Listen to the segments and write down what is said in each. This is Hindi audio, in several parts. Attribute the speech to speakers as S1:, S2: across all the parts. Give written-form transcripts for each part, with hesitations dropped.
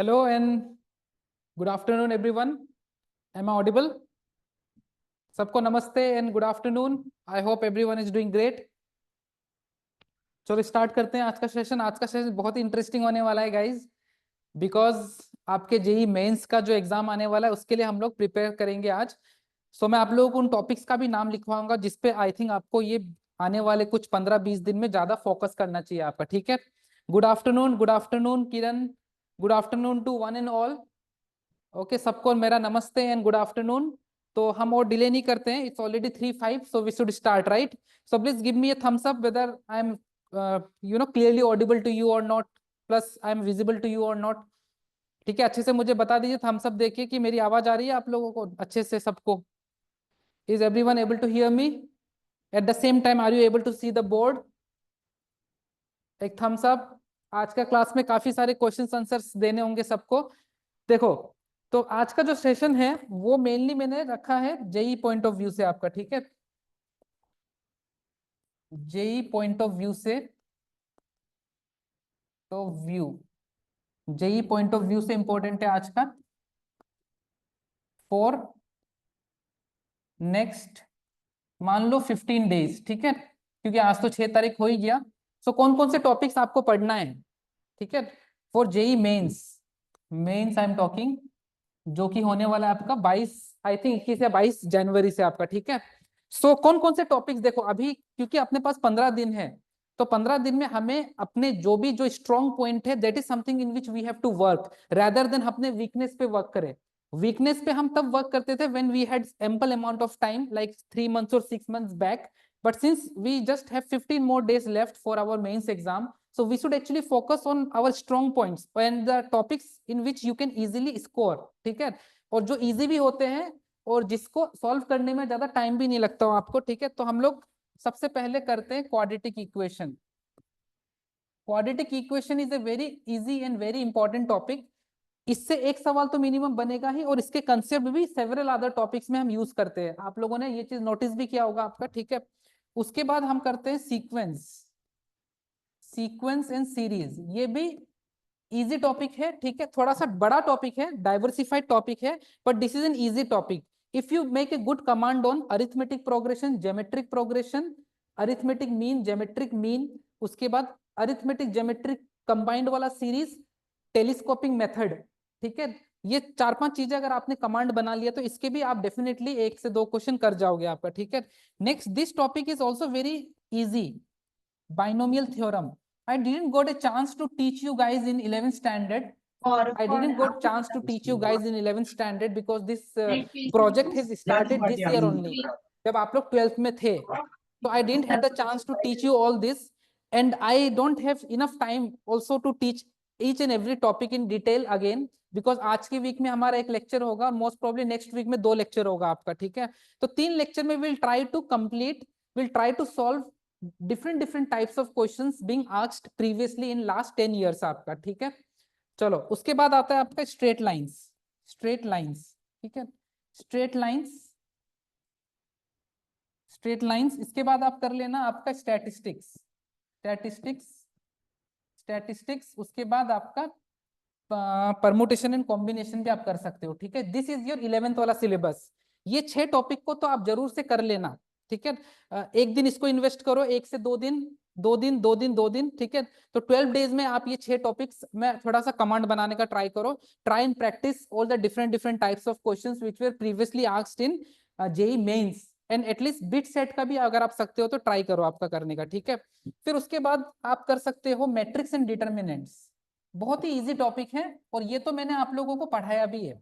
S1: Hello and good afternoon, everyone. Am I audible? सबको नमस्ते and good afternoon. I hope everyone is doing great. चलो स्टार्ट करते हैं आज का सेशन। आज का सेशन बहुत ही इंटरेस्टिंग होने वाला है गाइज, बिकॉज आपके जेई मेंस का जो एग्जाम आने वाला है उसके लिए हम लोग प्रिपेयर करेंगे आज। सो मैं आप लोगों को उन टॉपिक्स का भी नाम लिखवाऊंगा जिसपे आई थिंक आपको ये आने वाले कुछ 15-20 दिन में ज्यादा फोकस करना चाहिए आपका, ठीक है। Good afternoon Kiran, good afternoon to one and all. Okay, सबको मेरा नमस्ते एंड गुड आफ्टरनून। तो हम और डिले नहीं करते हैं, it's already 3:05, so we should start right. So please give me a thumbs up whether I am clearly audible to you और not, plus I am visible to you और नॉट। ठीक है, अच्छे से मुझे बता दीजिए थम्स अप देखिए कि मेरी आवाज आ रही है आप लोगों को अच्छे से सबको। Is everyone able to hear me? At the same time are you able to see the board? एक थम्स अप। आज का क्लास में काफी सारे क्वेश्चन आंसर्स देने होंगे सबको। देखो, तो आज का जो सेशन है वो मेनली मैंने रखा है जेई पॉइंट ऑफ व्यू से आपका, ठीक है। जेई पॉइंट ऑफ व्यू से, तो view JEE point of view से इंपॉर्टेंट है आज का फॉर नेक्स्ट मान लो 15 डेज, ठीक है, क्योंकि आज तो 6 तारीख हो ही गया। सो कौन कौन से टॉपिक्स आपको पढ़ना है, ठीक है, for JEE Mains. Mains I am talking, जो कि होने वाला है आपका 22, आई थिंक 21 या 22 जनवरी से आपका, ठीक है। सो कौन कौन से टॉपिक्स, देखो अभी क्योंकि अपने पास 15 दिन है, तो 15 दिन में हमें अपने जो स्ट्रॉन्ग पॉइंट है that is something in which we have to work rather than अपने वीकनेस पे वर्क करें। वीकनेस पे हम तब वर्क करते थे when we had ample amount of time like 3 months और 6 months back, but since we just have 15 more days left for our mains exam, so we should actually focus on our strong points and the topics in which you can easily score, ठीक है, और जो इजी भी होते हैं और जिसको सॉल्व करने में ज्यादा टाइम भी नहीं लगता हो आपको, ठीक है। तो हम लोग सबसे पहले करते हैं quadratic equation. Quadratic equation is a very easy and very important topic. इससे एक सवाल तो मिनिमम बनेगा ही, और इसके कंसेप्ट भी सेवरल अदर टॉपिक्स में हम यूज करते हैं। आप लोगों ने ये चीज नोटिस भी किया होगा आपका, ठीक है। उसके बाद हम करते हैं सीक्वेंस, सीक्वेंस एंड सीरीज। ये भी इजी टॉपिक है, ठीक है, थोड़ा सा बड़ा टॉपिक है, डाइवर्सिफाइड टॉपिक है, but this is an easy topic if you make a good command on arithmetic progression, geometric progression, arithmetic mean, geometric mean, उसके बाद अरिथमेटिक ज्योमेट्रिक कंबाइंड वाला सीरीज, टेलीस्कोपिंग मेथड, ठीक है। ये 4-5 चीजें अगर आपने कमांड बना लिया तो इसके भी आप डेफिनेटली 1 से 2 क्वेश्चन कर जाओगे आपका, ठीक है। Next, this topic is also very easy, binomial theorem. I didn't got a chance to teach you guys in 11th standard. I didn't got chance to teach you guys in 11th standard because this project has started this year only. जब आप लोग 12th में थे, so I didn't have the chance to teach you all this, and I don't have enough time also to teach each and every topic in detail again, because आज के वीक में हमारा एक लेक्चर होगा और मोस्ट प्रोबेबली नेक्स्ट वीक में 2 लेक्चर होगा आपका, ठीक है। तो 3 लेक्चर में will try to complete, will try to solve different types of questions being asked previously in last 10 years आपका, ठीक है। चलो उसके बाद आता है आपका स्ट्रेट लाइंस, स्ट्रेट लाइंस, ठीक है, स्ट्रेट लाइंस, स्ट्रेट लाइंस। इसके बाद आप कर लेना आपका स्टैटिस्टिक्स, स्टैटिस्टिक्स, स्टैटिस्टिक्स। उसके बाद आपका परमुटेशन एंड कॉम्बिनेशन भी आप कर सकते हो, ठीक है। दिस इज योर 11th वाला सिलेबस। ये 6 टॉपिक को तो आप जरूर से कर लेना, ठीक है। एक दिन इसको इन्वेस्ट करो, 1 से 2 दिन, 2 दिन, 2 दिन, 2 दिन, ठीक है। तो 12 डेज में आप ये 6 टॉपिक्स में थोड़ा सा कमांड बनाने का ट्राई करो। Try and practice all the different types of questions which were previously asked in JEE Mains, and at least BITSAT का भी अगर आप सकते हो तो ट्राई करो आपका करने का, ठीक है। फिर उसके बाद आप कर सकते हो मैट्रिक्स एंड डिटर्मिनेंट्स। बहुत ही इजी टॉपिक है और ये तो मैंने आप लोगों को पढ़ाया भी है।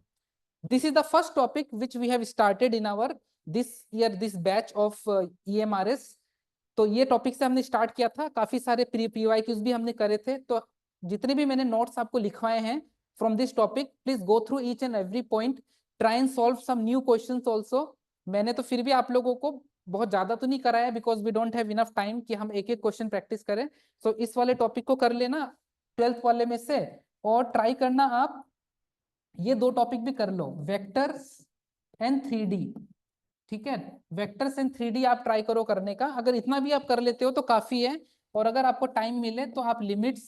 S1: This is the first topic which we have started in our this year, this batch of EMRS। तो ये टॉपिक से हमने स्टार्ट किया था, काफी सारे PYQs भी हमने करे थे। तो जितने भी मैंने नोट्स आपको लिखवाए हैं from this topic, please go through each and every point, try and solve some new questions also. मैंने तो फिर भी आप लोगों को बहुत ज्यादा तो नहीं कराया because we don't have enough time कि हम एक एक क्वेश्चन प्रैक्टिस करें। सो इस वाले टॉपिक को कर लेना 12th वाले में से, और ट्राई करना आप ये 2 टॉपिक भी कर लो, वेक्टर्स एंड 3D, ठीक है। वेक्टर्स एंड 3D आप ट्राई करो करने का, अगर इतना भी आप कर लेते हो तो काफी है। और अगर आपको टाइम मिले तो आप लिमिट्स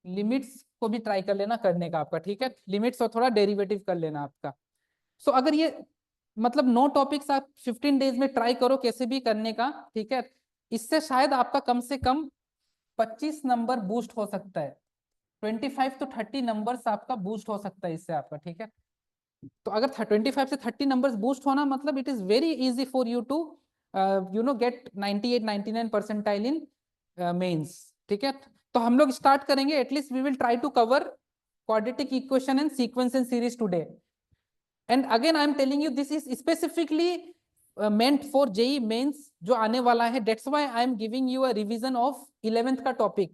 S1: लिमिट्स को भी ट्राई कर लेना करने का आपका, ठीक है, लिमिट्स और थोड़ा डेरिवेटिव कर लेना आपका। सो अगर ये मतलब 9 टॉपिक्स आप 15 डेज में ट्राई करो कैसे भी करने का, ठीक है, इससे शायद आपका कम से कम 25 नंबर बूस्ट हो सकता है, 25 to 30 नंबर्स आपका बूस्ट हो सकता है इससे आपका, ठीक है। तो अगर 25 से 30 नंबर्स बूस्ट होना मतलब it is very easy for you to get 98 99 percentile in Mains, ठीक है। तो हम लोग स्टार्ट करेंगे, at least we will try to cover quadratic equation and sequence and series today. And again I am telling you this is specifically meant for JEE mains जो आने वाला है, that's why I am giving you a revision of 11th का topic.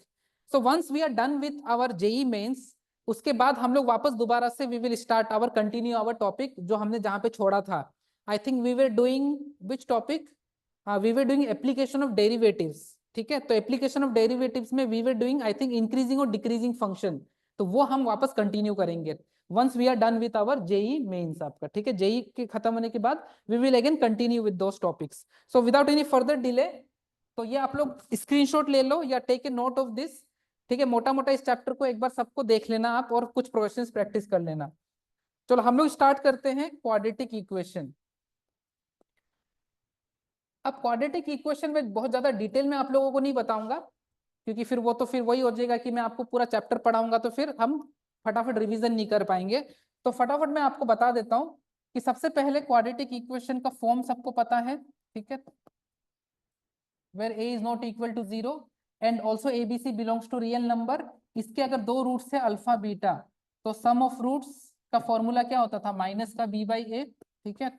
S1: So once we are done with our JEE mains, उसके बाद हम लोग वापस दोबारा से we will start our continue our topic जो हमने जहाँ पे छोड़ा था. I think we were doing which topic? We were doing application of derivatives, ठीक है। तो application of derivatives में we were doing I think increasing और decreasing function, तो वो हम वापस कंटिन्यू करेंगे once we are done with our JEE mains आपका, ठीक है। JEE के खत्म होने के बाद we will again continue with those topics. So without any further delay, तो ये आप लोग स्क्रीनशॉट ले लो या take a note of this, ठीक है। मोटा मोटा इस चैप्टर को एक बार सबको देख लेना आप और कुछ क्वेश्चंस प्रैक्टिस कर लेना। चलो हम लोग स्टार्ट करते हैं क्वाड्रेटिक इक्वेशन। अब क्वाड्रेटिक इक्वेशन में बहुत ज्यादा डिटेल में आप लोगों को नहीं बताऊंगा, क्योंकि फिर वो तो फिर वही हो जाएगा कि मैं आपको पूरा चैप्टर पढ़ाऊंगा तो फिर हम फटाफट रिवीजन नहीं कर पाएंगे। तो फटाफट मैं आपको बता देता हूं कि सबसे पहले क्वाड्रेटिक इक्वेशन का फॉर्म सबको पता है, ठीक है, where a is not equal to 0 and also abc belongs to real number। इसके अगर दो रूट्स है अल्फा बीटा, तो सम ऑफ रूट्स का फॉर्मूला क्या होता था, माइनस का b बाई ए, ठीक है,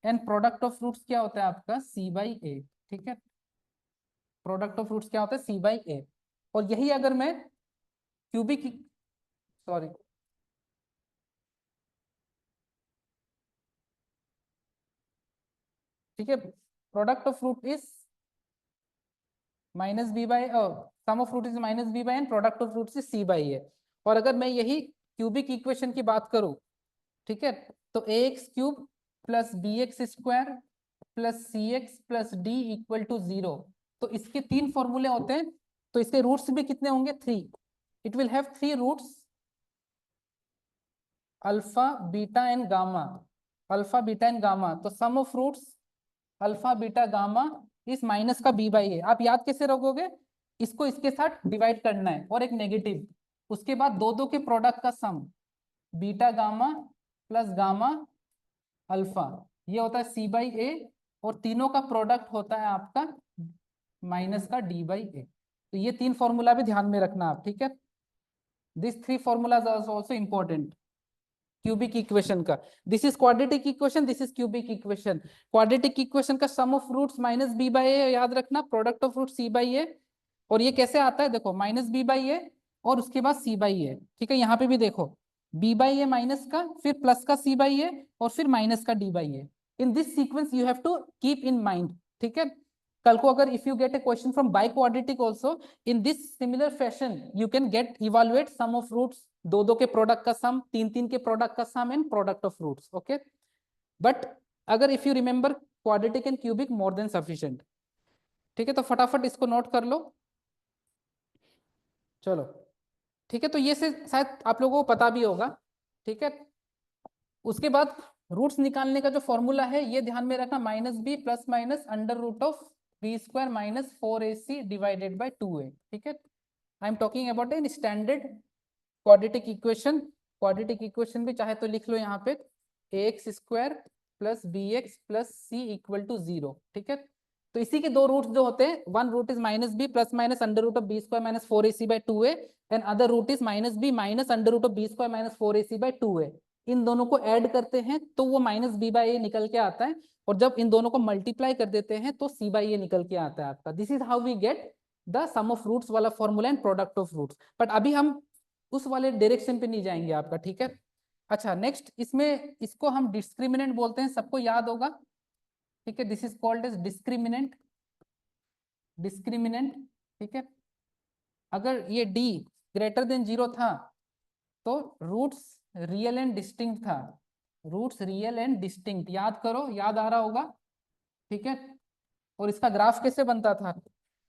S1: एंड प्रोडक्ट ऑफ रूट्स क्या होता है आपका c बाई ए, ठीक है, प्रोडक्ट ऑफ रूट्स क्या होता है c बाई ए। और यही अगर मैं क्यूबिक, सॉरी, ठीक है, product of root is minus b by, sum of root is minus b by n, product of root is c by a. और अगर मैं यही क्यूबिक इक्वेशन की बात करूं, ठीक है, तो a x cube plus b x square plus c x plus d equal to 0। तो इसके 3 फॉर्मूले होते हैं, तो इसके रूट्स भी कितने होंगे, 3। It will have 3 roots, alpha beta and gamma, alpha beta and gamma. तो sum of roots alpha beta gamma is minus का बी बाई ए। आप याद कैसे रखोगे, इसको इसके साथ डिवाइड करना है और एक नेगेटिव, उसके बाद दो दो के प्रोडक्ट का sum, beta gamma plus gamma alpha, ये होता है सी बाई ए, और तीनों का प्रोडक्ट होता है आपका माइनस का डी बाई ए। तो ये 3 फॉर्मूला भी ध्यान में रखना आप, ठीक है। This 3 formulas are also important cubic equation का। This is quadratic equation, this is cubic equation. Quadratic equation का sum of roots minus b by a याद रखना, product of root c by a. और ये कैसे आता है, देखो माइनस बी बाई ए और उसके बाद सी बाई ए, ठीक है। यहाँ पे भी देखो बी बाई ए माइनस का, फिर प्लस का सी बाई ए, और फिर माइनस का d by a. In this sequence you have to keep in mind, ठीक है। कल को अगर if you get a question from by quadratic also in this similar fashion you can get evaluate sum of roots, दो दो के प्रोडक्ट का सम, तीन तीन के प्रोडक्ट का sum and product of roots, okay. But अगर if you remember quadratic and cubic more than sufficient, ठीक है। तो फटाफट इसको नोट कर लो, चलो, ठीक है। तो ये से शायद आप लोगों को पता भी होगा, ठीक है। उसके बाद रूट्स निकालने का जो फॉर्मूला है ये ध्यान में रखना, minus b plus minus under root of b square minus 4ac divided by 2a, ठीक है। I am talking about an standard quadratic equation. Quadratic equation भी चाहे तो लिख लो यहाँ पे ax square plus b x plus c equal to 0, ठीक है। तो इसी के दो रूट्स जो होते हैं, one root is minus b plus minus under root of b square minus 4ac by 2a and other root is minus b minus under root of b square minus 4ac by 2a। इन दोनों को ऐड करते हैं तो वो माइनस बी बाई ए निकल के आता है, और जब इन दोनों को मल्टीप्लाई कर देते हैं तो सी बाई ए निकल के आता है आपका। This is how we get the sum of roots वाला formula and product of roots. But अभी हम उस वाले डायरेक्शन पे नहीं जाएंगे आपका, ठीक है। अच्छा, नेक्स्ट इसमें इसको हम डिस्क्रिमिनेंट बोलते हैं, सबको याद होगा, ठीक है। This is called as discriminant, discriminant, ठीक है। अगर ये d ग्रेटर देन 0 था तो रूट्स रियल एंड डिस्टिंक्ट था, रूट्स रियल एंड डिस्टिंक्ट, याद करो, याद आ रहा होगा, ठीक है। और इसका ग्राफ कैसे बनता था,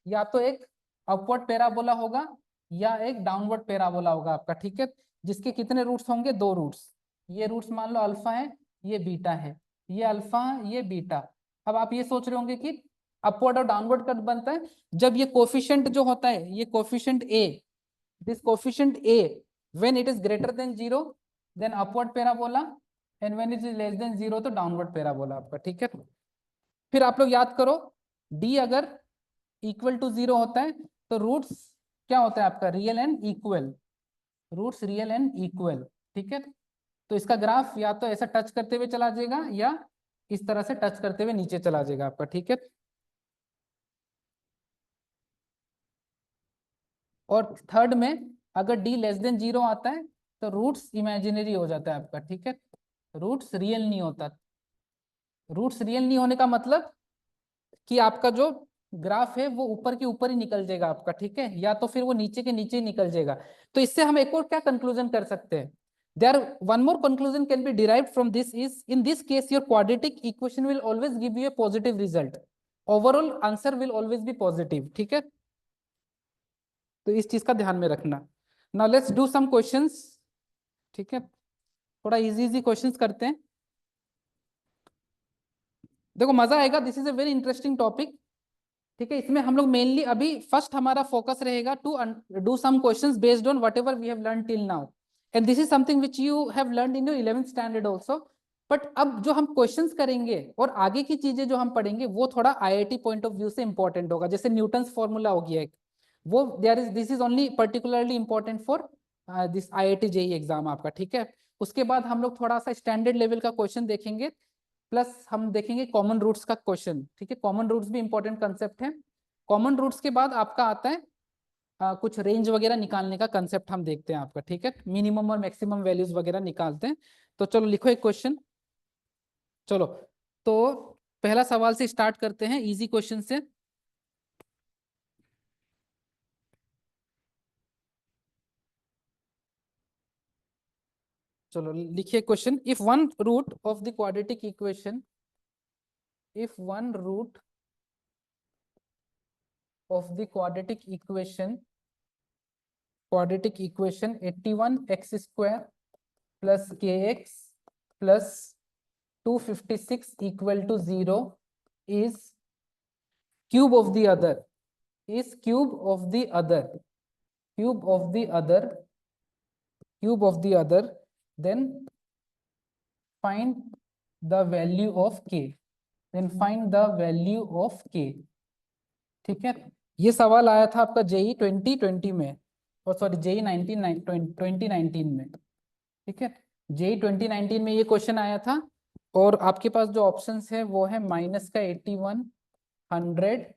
S1: या तो एक अपवर्ड पैराबोला होगा या एक डाउनवर्ड पैराबोला होगा आपका, ठीक है, जिसके कितने रूट्स होंगे, 2 रूट्स। ये रूट्स मान लो अल्फा है, ये बीटा है, ये अल्फा, ये बीटा। अब आप ये सोच रहे होंगे कि अपवर्ड और डाउनवर्ड कब बनता है, जब ये कोफिशिएंट जो होता है, ये coefficient a, this coefficient a when it is greater than 0 then upward parabola, and when it is less than 0 तो डाउनवर्ड पैराबोला आपका, ठीक है। फिर आप लोग याद करो, डी अगर इक्वल टू 0 होता है तो रूट्स क्या होता है आपका, real and equal, roots real and equal, ठीक है। तो इसका ग्राफ या तो ऐसा टच करते हुए चला जाएगा या इस तरह से टच करते हुए नीचे चला जाएगा आपका, ठीक है। और थर्ड में अगर डी लेस देन 0 आता है तो रूट्स इमेजिनरी हो जाता है आपका, ठीक है, रूट्स रियल नहीं होता। रूट्स रियल नहीं होने का मतलब कि आपका जो ग्राफ है वो ऊपर के ऊपर ही निकल जाएगा आपका, ठीक है, या तो फिर वो नीचे के नीचे ही निकल जाएगा। तो इससे हम एक और क्या कंक्लूजन कर सकते हैं, there one more conclusion can be derived from this is, in this case your quadratic equation will always give you a positive result, overall answer will always be positive, ठीक है। तो इस चीज का ध्यान में रखना। Now let's do some questions, ठीक है, थोड़ा इजी इजी क्वेश्चंस करते हैं, देखो मजा आएगा, this is a very interesting topic, ठीक है। इसमें हम लोग मेनली अभी फर्स्ट हमारा फोकस रहेगा to do some questions based on whatever we have learn till now, and this is something which you have learn in your 11th standard also. But अब जो हम क्वेश्चंस करेंगे और आगे की चीजें जो हम पढ़ेंगे वो थोड़ा आईआईटी पॉइंट ऑफ व्यू से इंपॉर्टेंट होगा, जैसे न्यूटन्स फॉर्मूला हो गया एक, वो there is, this is only particularly important for this IIT JEE exam आपका, ठीक है। उसके बाद हम लोग थोड़ा सा स्टैंडर्ड लेवल का क्वेश्चन देखेंगे, प्लस हम देखेंगे कॉमन रूट्स का क्वेश्चन, ठीक है, कॉमन रूट्स भी इंपॉर्टेंट कंसेप्ट है। कॉमन रूट्स के बाद आपका आता है कुछ रेंज वगैरह निकालने का कंसेप्ट हम देखते हैं आपका, ठीक है, मिनिमम और मैक्सिमम वैल्यूज वगैरह निकालते हैं। तो चलो लिखो एक क्वेश्चन, चलो तो पहला सवाल से स्टार्ट करते हैं, इजी क्वेश्चन से। चलो लिखिए question, if one root of the quadratic equation, if one root of the quadratic equation 81x square plus kx plus 256 equal to 0 is cube of the other, is cube of the other, cube of the other, cube of the other, then find the value of k, then find the value of k, ठीक है। ये सवाल आया था आपका जेई 2020 में, और सॉरी जेई 2019 में, ठीक है, जेई 2019 में ये क्वेश्चन आया था। और आपके पास जो ऑप्शंस है वो है माइनस का 81, 100,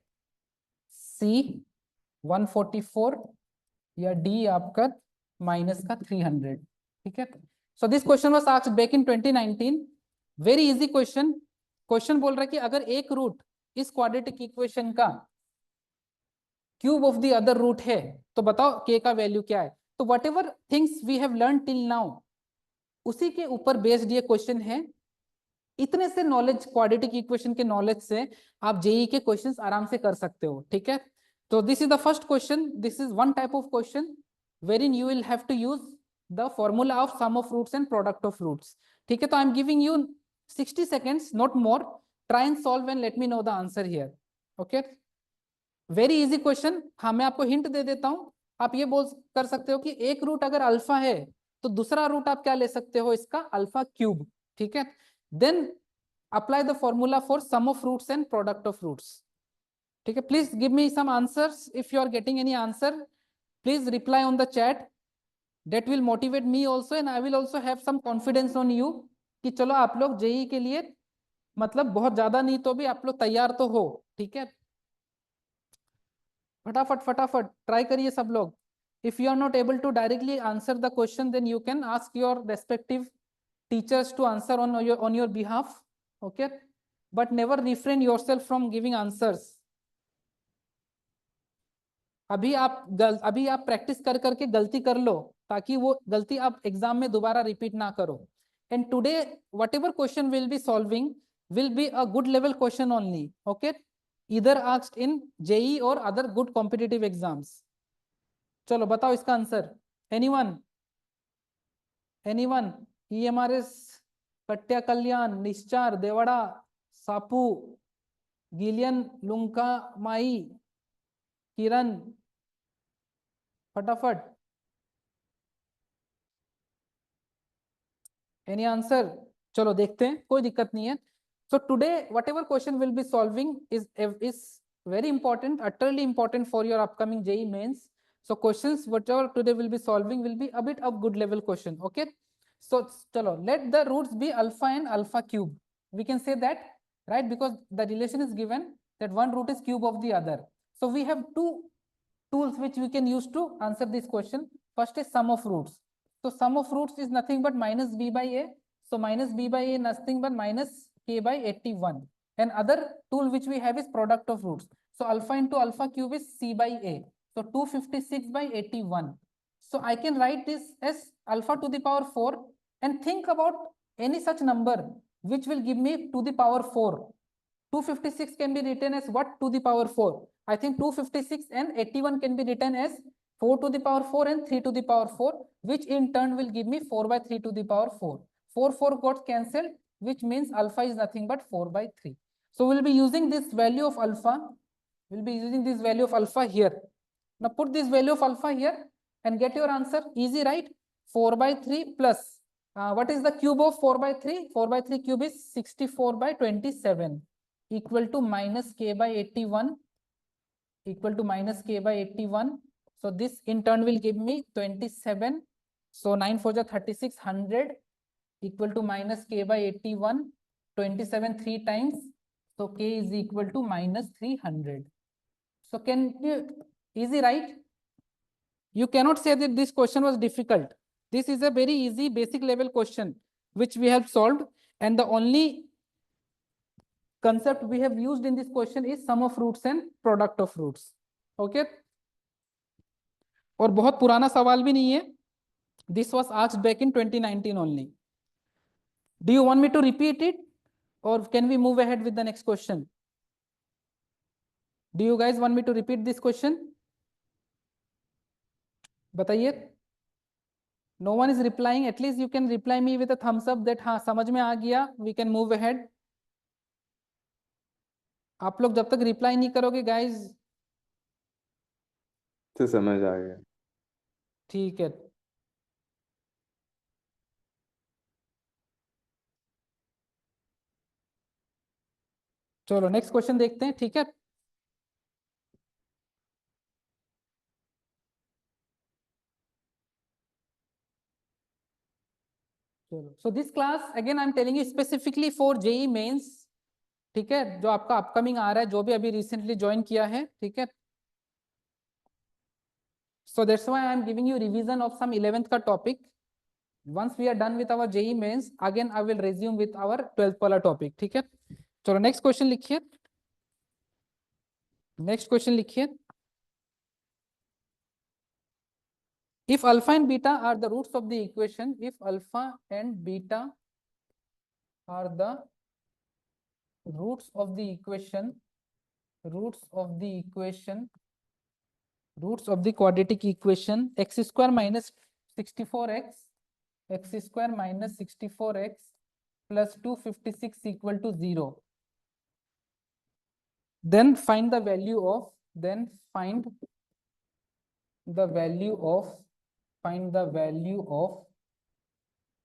S1: सी 144 या डी आपका माइनस का 300, ठीक है। So this question was asked back in 2019, very easy question. Question बोल रहा है कि अगर एक रूट इस क्वाड्रेटिक इक्वेशन का cube of the other root है तो बताओ के का वैल्यू क्या है। तो whatever things we have learn till now उसी के ऊपर बेस्ड ये क्वेश्चन है। इतने से नॉलेज, क्वाड्रेटिक इक्वेशन के नॉलेज से आप जेई के क्वेश्चंस आराम से कर सकते हो, ठीक है। तो this is the first question, this is one type of question wherein you will have to use the formula of sum of roots and product of roots, ठीक है। तो I am giving you 60 seconds, not more, try and solve and let me know the answer here, okay। Very easy question. हाँ मैं आपको हिंट दे देता हूं, आप ये बोल कर सकते हो कि एक रूट अगर अल्फा है तो दूसरा रूट आप क्या ले सकते हो, इसका अल्फा क्यूब, ठीक है। Then apply the formula for sum of roots and product of roots, ठीक है। Please give me some answers, if you are getting any answer please reply on the chat, that will motivate me also and I will also have some confidence on you कि चलो आप लोग जेई के लिए मतलब बहुत ज्यादा नहीं तो भी आप लोग तैयार तो हो, ठीक है। फटाफट फटाफट ट्राई करिए सब लोग। If you are not able to directly answer the question then you can ask your respective teachers to answer on your behalf, okay, but never refrain yourself from giving answers। अभी आप प्रैक्टिस कर करके गलती कर लो ताकि वो गलती आप एग्जाम में दोबारा रिपीट ना करो। And today whatever question will be solving will be a good level question only, okay, either asked in JEE or other good competitive exams। चलो बताओ इसका आंसर। Anyone, anyone? EMRS, कट्या कल्याण, निश्चार, देवड़ा, सापू, गिलियन, लुंका माई, किरण, फटाफट। Any answer? चलो देखते हैं, कोई दिक्कत नहीं है। So today whatever question we'll be solving is very important, utterly important for your upcoming JEE mains. So questions whatever today we'll be solving will be a bit of good level question. Okay, so chalo, let the roots be alpha and alpha cube. We can say that, right? Because the relation is given that one root is cube of the other. So we have two tools which we can use to answer this question. First is sum of roots. So sum of roots is nothing but minus b by a. So minus b by a nothing but minus k by 81. And other tool which we have is product of roots. So alpha into alpha cube is c by a. So 256 by 81. So I can write this as alpha to the power 4 and think about any such number which will give me to the power 4. 256 can be written as what to the power 4? I think 256 and 81 can be written as 4 to the power 4 and 3 to the power 4, which in turn will give me 4 by 3 to the power 4. 4 got cancelled, which means alpha is nothing but 4 by 3. So we'll be using this value of alpha. We'll be using this value of alpha here. Now put this value of alpha here and get your answer. Easy, right? 4 by 3 plus. What is the cube of 4 by 3? 4 by 3 cube is 64 by 27. Equal to minus k by 81, equal to minus k by 81. So this in turn will give me 27. So 9 4 ja 36, 100 equal to minus k by 81, 27 3 times. So k is equal to minus 300. So can you, easy, right? You cannot say that this question was difficult. This is a very easy basic level question which we have solved, and the only concept we have used in this question is sum of roots and product of roots. Okay, और बहुत पुराना सवाल भी नहीं है. This was asked back in 2019 only. Do you want me to repeat it or can we move ahead with the next question? Do you guys want me to repeat this question? बताइए. No one is replying. At least you can reply me with a thumbs up that हाँ समझ में आ गया. We can move ahead. आप लोग जब तक रिप्लाई नहीं करोगे गाइज,
S2: तो समझ आ गया.
S1: ठीक है. चलो नेक्स्ट क्वेश्चन देखते हैं. ठीक है, चलो. So this class again I am telling you specifically for JEE mains. ठीक है, जो आपका अपकमिंग आ रहा है, जो भी अभी रिसेंटली ज्वाइन किया है. ठीक है, so that's why I am giving you revision of some 11th का topic. Once we are done with our JEE mains, again I will resume with our 12th वाला topic. ठीक है, चलो नेक्स्ट क्वेश्चन लिखिए. नेक्स्ट क्वेश्चन लिखिए. If alpha and beta are the roots of the equation, if alpha and beta are the roots of the equation, roots of the equation, roots of the quadratic equation, x square minus 64x, x square minus 64x plus 256 equal to 0. Then find the value of, then find the value of, find the value of,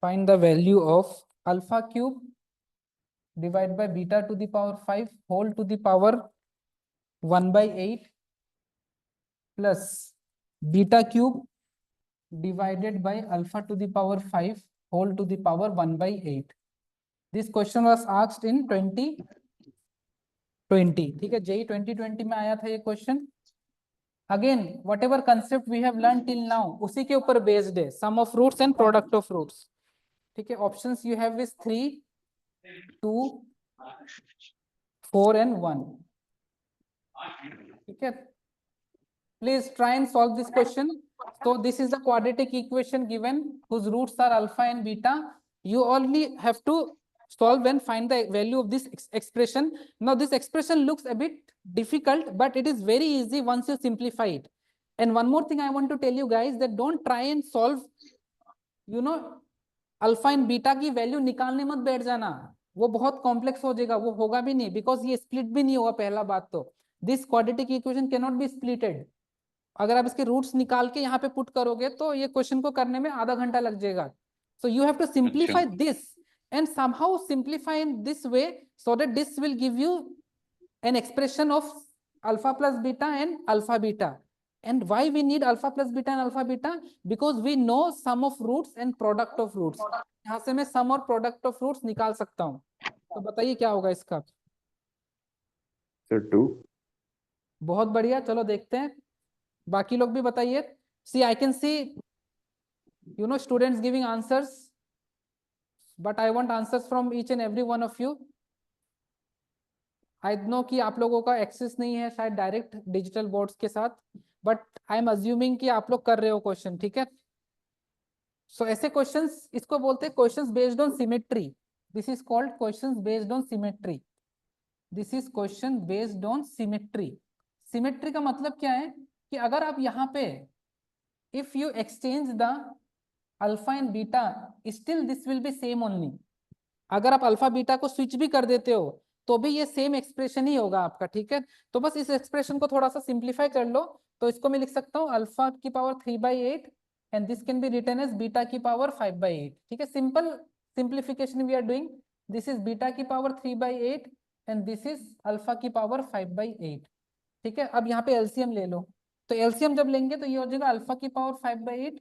S1: find the value of alpha cube divided by beta to the power 5 whole to the power 1 by 8 plus beta cube divided by alpha to the power 5 whole to the power 1 by 8. This question was asked in 2020. ठीक है, JEE 2020 में आया था ये question. Again, whatever concept we have learned till now, उसी के ऊपर based है. Sum of roots and product of roots. ठीक है, options you have is 3, 2, 4 and 1. ठीक है, please try and solve this question. So this is the quadratic equation given whose roots are alpha and beta. You only have to solve and find the value of this expression. Now this expression looks a bit difficult, but it is very easy once you simplify it. And one more thing I want to tell you guys, that don't try and solve, you know, alpha and beta की वैल्यू निकालने मत बैठ जाना, वो बहुत कॉम्प्लेक्स हो जाएगा, वो होगा भी नहीं, बिकॉज ये स्प्लिट भी नहीं होगा। पहला बात तो this quadratic equation can not be splitted. अगर आप इसके रूट्स निकाल के यहाँ पे पुट करोगे तो ये क्वेश्चन को करने में आधा घंटा लग जाएगा। So you have to simplify this and somehow simplify in this way so that this will give you an expression of alpha plus beta and alpha beta. And why we need alpha plus beta and alpha beta? Because we know sum of roots and product of roots. यहाँ से मैं sum और product of roots निकाल सकता हूँ। तो बताइए क्या होगा इसका?
S2: Sir, 2.
S1: बहुत बढ़िया, चलो देखते हैं, बाकी लोग भी बताइए। See, I can see, you know, students giving answers, but I want answers from each and every one of you. I know कि आप लोगों का एक्सेस नहीं है शायद डायरेक्ट डिजिटल बोर्ड्स के साथ, बट आई एम अज्यूमिंग कि आप लोग कर रहे हो क्वेश्चन, ठीक है। सो ऐसे क्वेश्चंस, इसको बोलते हैं questions based on symmetry. This is called questions based on symmetry. This is question based on symmetry. Symmetry का मतलब क्या है कि अगर आप यहाँ पे if you exchange the alpha and beta, still this will be same only. अगर आप अल्फा बीटा को स्विच भी कर देते हो तो भी ये सेम एक्सप्रेशन ही होगा आपका, ठीक है। तो बस इस एक्सप्रेशन को थोड़ा सा सिंप्लीफाई कर लो, तो इसको मैं लिख सकता हूँ अल्फा की power 3/8 and this can be written as beta की पावर 5/8, ठीक है। Simple simplification we are doing. This is beta की power 3/8 and this is alpha की पावर 5/8, ठीक है। अब यहाँ पे एलसीएम ले लो, तो एलसीएम जब लेंगे तो ये हो जाएगा अल्फा की पावर 5/8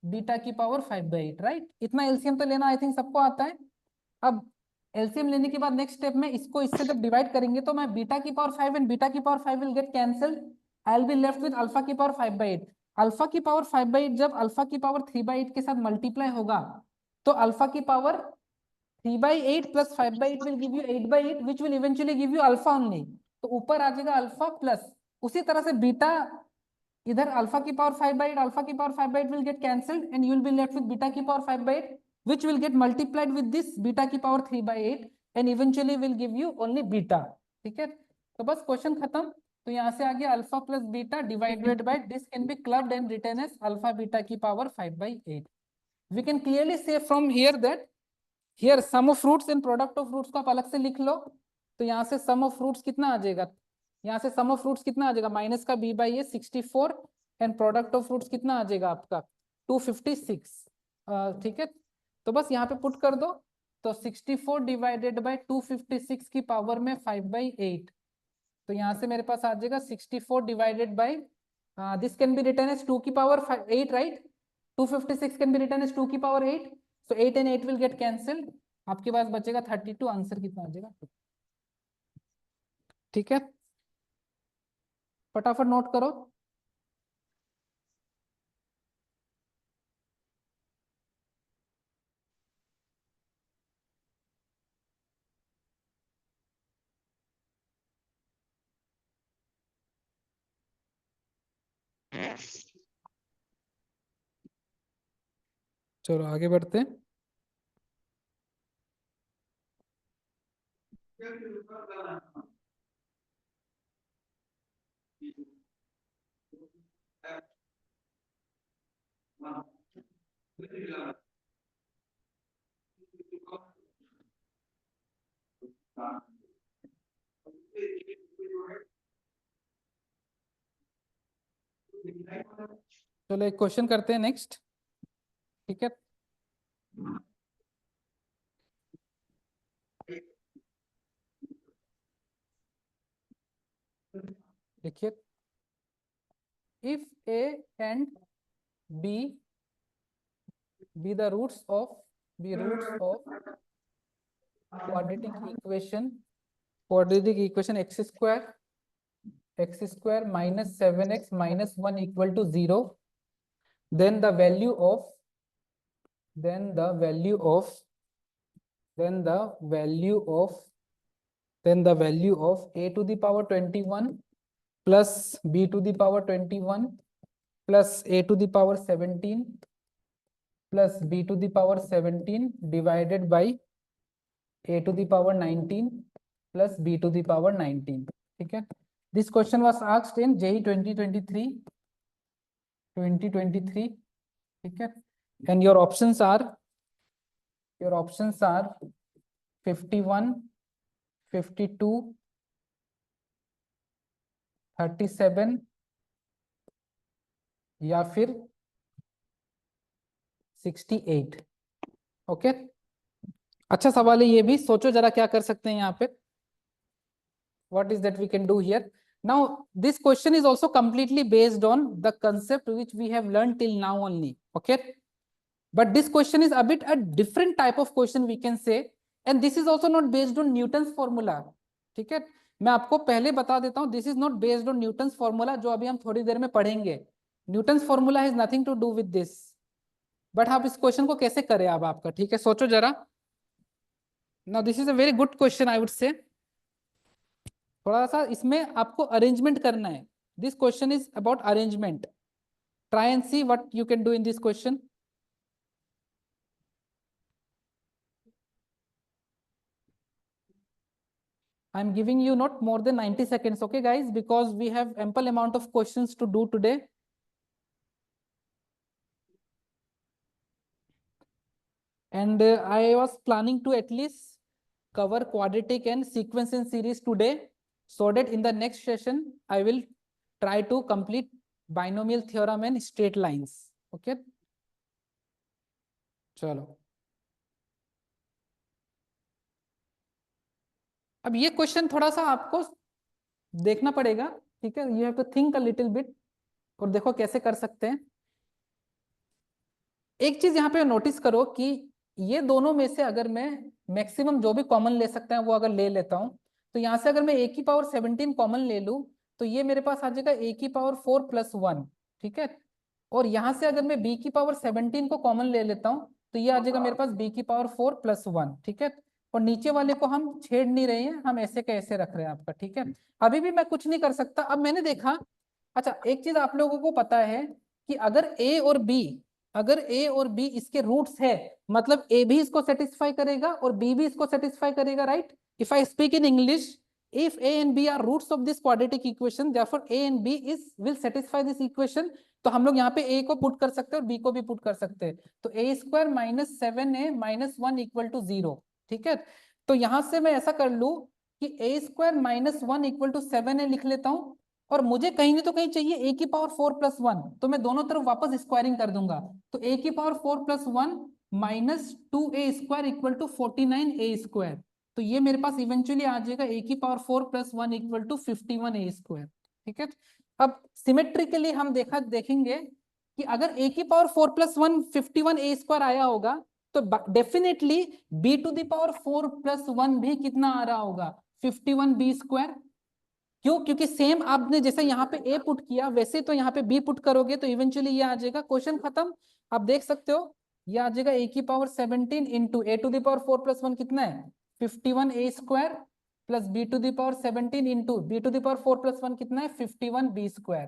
S1: बीटा की पावर 5/8, राइट। इतना एलसीएम तो लेना आई थिंक सबको आता है। अब एलसीएम लेने के बाद नेक्स्ट स्टेप में इसको इससे जब डिवाइड करेंगे तो मैं बीटा की पावर 5 एंड बीटा की power 5 will get cancelled, I will be left with alpha की पावर 5/8। अल्फा की पावर 5/8 जब अल्फा की पावर 3/8 के साथ मल्टीप्लाई होगा तो अल्फा की power 3/8 plus 5/8 will give you 8/8 which will eventually give you alpha only. तो ऊपर आ जाएगा अल्फा प्लस, उसी तरह से बीटा, इधर अल्फा की पावर 5/8 अल्फा की power 5/8 will get cancelled and you will be left with beta की power 5/8 which will get multiplied with this beta की power 3/8 and eventually will give you only beta, ठीक है। तो बस क्वेश्चन खत्म। तो यहाँ से आ गया alpha plus beta divided by this can be clubbed and written as alpha beta की power 5/8। We can clearly see from here that here sum of roots and product of roots को आप अलग से लिख लो। तो यहाँ से सम ऑफ रूट्स कितना आ जाएगा, यहाँ से सम ऑफ रूट्स कितना आ जाएगा, माइनस का b/a 64 and product of roots कितना आ जाएगा आपका 256, ठीक है। तो बस यहाँ पे पुट कर दो, तो 64 डिवाइडेड बाय 256 की पावर में 5/8, तो यहाँ से मेरे पास आ जाएगा 64 divided by this can be written as 2 की power 8, right. 256 can be written as 2 की power 8, so 8 and 8 will get cancelled, आपके पास बचेगा 32। आंसर कितना आ जाएगा, ठीक है। फटाफट नोट करो। चलो आगे बढ़ते हैं। चलो एक क्वेश्चन करते हैं नेक्स्ट, ठीक है। देखिए, if a and b be the roots of quadratic equation x square minus 7x minus 1 equal to 0, then the value of a to the power 21 plus b to the power 21 plus a to the power 17 plus b to the power 17 divided by a to the power 19 plus b to the power 19, ठीक है। This question was asked in JEE 2023 2023, ठीक है। एंड योर ऑप्शंस आर 51, 52, 37 या फिर 68। ओके, अच्छा सवाल है ये भी, सोचो जरा क्या कर सकते हैं यहाँ पे। What is that we can do here? Now, this question is also completely based on the concept which we have learned till now only. Okay, but this question is a bit a different type of question we can say, and this is also not based on Newton's formula. ठीक है, मैं आपको पहले बता देता हूँ, this is not based on Newton's formula जो अभी हम थोड़ी देर में पढ़ेंगे। Newton's formula has nothing to do with this. But आप इस क्वेश्चन को कैसे करें अब आपका, ठीक है, सोचो जरा। Now this is a very good question I would say. थोड़ा सा इसमें आपको अरेंजमेंट करना है। This question is about arrangement. Try and see what you can do in this question. I am giving you not more than 90 seconds, okay guys, because we have ample amount of questions to do today. And I was planning to at least cover quadratic and sequence and series today, so that in the next session I will try to complete binomial theorem and straight lines. Okay, चलो। अब ये क्वेश्चन थोड़ा सा आपको देखना पड़ेगा, ठीक है, you have to think a little bit, और देखो कैसे कर सकते हैं। एक चीज यहाँ पे नोटिस करो कि ये दोनों में से अगर मैं मैक्सिमम जो भी कॉमन ले सकते हैं वो अगर ले लेता हूं, तो यहाँ से अगर मैं a की पावर 17 कॉमन ले लूं तो ये मेरे पास आ जाएगा a की पावर 4 + 1, ठीक है। और यहाँ से अगर मैं b की पावर 17 को कॉमन ले लेता हूँ तो ये आ जाएगा मेरे पास b की पावर 4 + 1, ठीक है। और नीचे वाले को हम छेड़ नहीं रहे हैं, हम ऐसे के ऐसे रख रहे हैं आपका, ठीक है। अभी भी मैं कुछ नहीं कर सकता। अब मैंने देखा, अच्छा एक चीज आप लोगों को पता है कि अगर a और b इसके रूट्स है, मतलब a भी इसको सेटिस्फाई करेगा और b भी इसको सेटिस्फाई करेगा, right. If I speak in English, if a and b are roots of this quadratic equation, therefore a and b will satisfy this equation। तो हम लोग यहाँ पे a को पुट कर सकते हैं और b को भी पुट कर सकते हैं। तो a² - 7a - 1 = 0, ठीक है। तो यहाँ से मैं ऐसा कर लू कि a² - 1 = 7a लिख लेता हूँ, और मुझे कहीं नहीं तो कहीं चाहिए a की पावर 4 + 1, तो मैं दोनों तरफ वापस स्क्वायरिंग कर दूंगा। तो a की पावर 4 + 1 - 2a² = 49a²। तो ये मेरे पास इवेंचुअली आ जाएगा a की पावर 4 + 1 = 51a², ठीक है। अब सिमेट्रिकली हम देखेंगे कि अगर a की पावर 4 + 1 51a² आया होगा तो डेफिनेटली b⁴ + 1 भी कितना आ रहा होगा, 51b²। क्यों? क्योंकि सेम आपने जैसे यहाँ पे a पुट किया वैसे तो यहाँ पे b पुट करोगे तो इवेंचुअली ये आ जाएगा, क्वेश्चन खत्म। आप देख सकते हो ये आ जाएगा a की पावर 17 × a⁴ + 1 कितना है, 51a² प्लस b⁴ 17 × b⁴ + 1 कितना है, 51b²,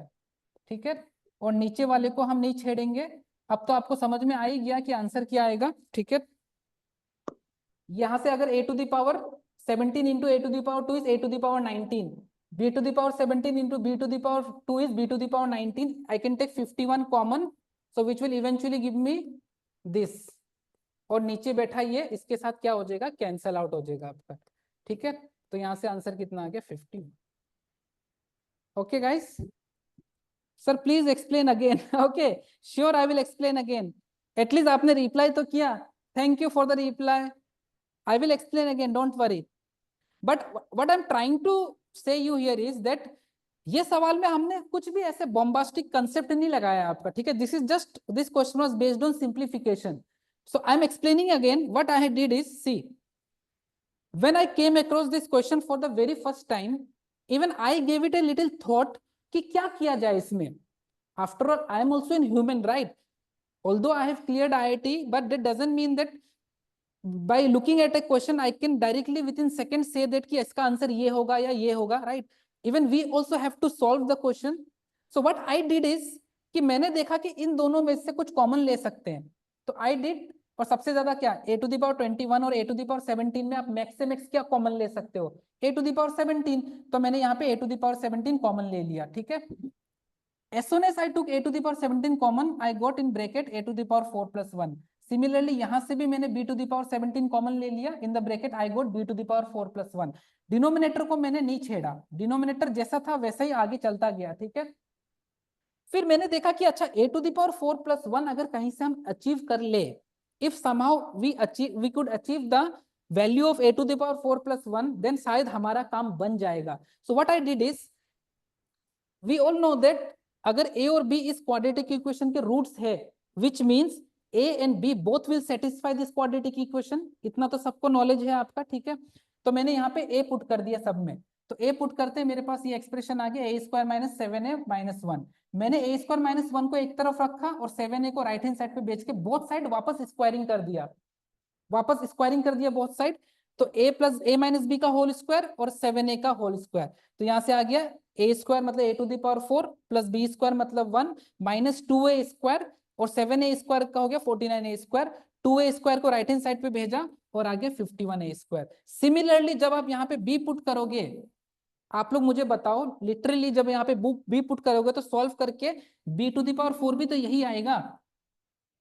S1: ठीक है। और नीचे वाले को हम नहीं छेड़ेंगे। अब तो आपको समझ में आ ही गया कि आंसर क्या आएगा, ठीक है। यहां से अगर a⁴ 17 × a⁴ 2 is a⁴19, b⁴ 17 × b⁴ 2 is b⁴19। I can take 51 common, so which will eventually give me this। और नीचे बैठा ये इसके साथ क्या हो जाएगा, कैंसल आउट हो जाएगा आपका, ठीक है। तो यहां से आंसर कितना आ गया, 50। Okay guys, sir please explain again. Okay sure, I will explain again. At least आपने रिप्लाई तो किया, thank you for the reply. I will explain again, don't worry. But what I'm trying to say you here is that ये सवाल में हमने कुछ भी ऐसे bombastic concept नहीं लगाया आपका, ठीक है। This is just, this question was based on simplification. So I'm explaining again. What I did is, see, when I came across this question for the very first time, even I gave it a little thought कि क्या किया जाए इसमें। After all, I am also a human, right? Although I have cleared IIT, but that doesn't mean that by looking at a question I can directly within seconds say that कि इसका आंसर ये होगा या ये होगा, right? Even we also have to solve the question. So what I did is कि मैंने देखा कि इन दोनों में से कुछ कॉमन ले सकते हैं, तो I did। और सबसे ज्यादा क्या, a⁴21 और a⁴17 में आप मैक्स से मैक्स क्या कॉमन ले सकते हो, a⁴17। तो मैंने यहाँ पे a⁴17 कॉमन ले लिया, ठीक है। as soon as I took a to the power 17 common, I got in bracket a to the power 4 plus 1. Similarly यहाँ से भी मैंने b to the power 17 common ले लिया, in the bracket I got b to the power 4 plus 1. Denominator को मैंने नहीं छेड़ा, डिनोमिनेटर जैसा था वैसा ही आगे चलता गया, ठीक है। फिर मैंने देखा कि अच्छा a to the power 4 plus 1 अगर कहीं से हम अचीव कर ले, if somehow we could achieve the value of a to the power 4 plus 1, then शायद हमारा काम बन जाएगा. So what I did is, we all know that अगर a और b इस quadratic equation के roots है, which means a and b both will satisfy this quadratic equation. इतना तो सबको नॉलेज है आपका, ठीक है। तो मैंने यहाँ पे a पुट कर दिया सब में, तो a पुट करते हैं मेरे पास ये एक्सप्रेशन आ गया, a square minus 7a minus 1. मैंने a स्क्वायर माइनस 1 को एक तरफ रखा और 7a को राइट हैंड साइड पे बेच के बोथ साइड वापस स्क्वायरिंग कर दिया, वापस स्क्वायरिंग कर दिया बोथ साइड. तो a plus a minus b का होल स्क्वायर और 7a का होल स्क्वायर. तो यहाँ से आ गया a स्क्वायर मतलब a to the power 4 plus b square मतलब 1 माइनस 2a स्क्वायर और 7a स्क्वायर का हो गया 49a स्क्वायर. 2a स्क्वायर को राइट हैंड साइड पे भेजा और आ गया 51a स्क्वायर. सिमिलरली जब आप यहाँ पे b पुट करोगे, आप लोग मुझे बताओ लिटरली जब यहाँ पे b पुट करोगे तो सॉल्व करके b टू द पावर 4 भी तो यही आएगा,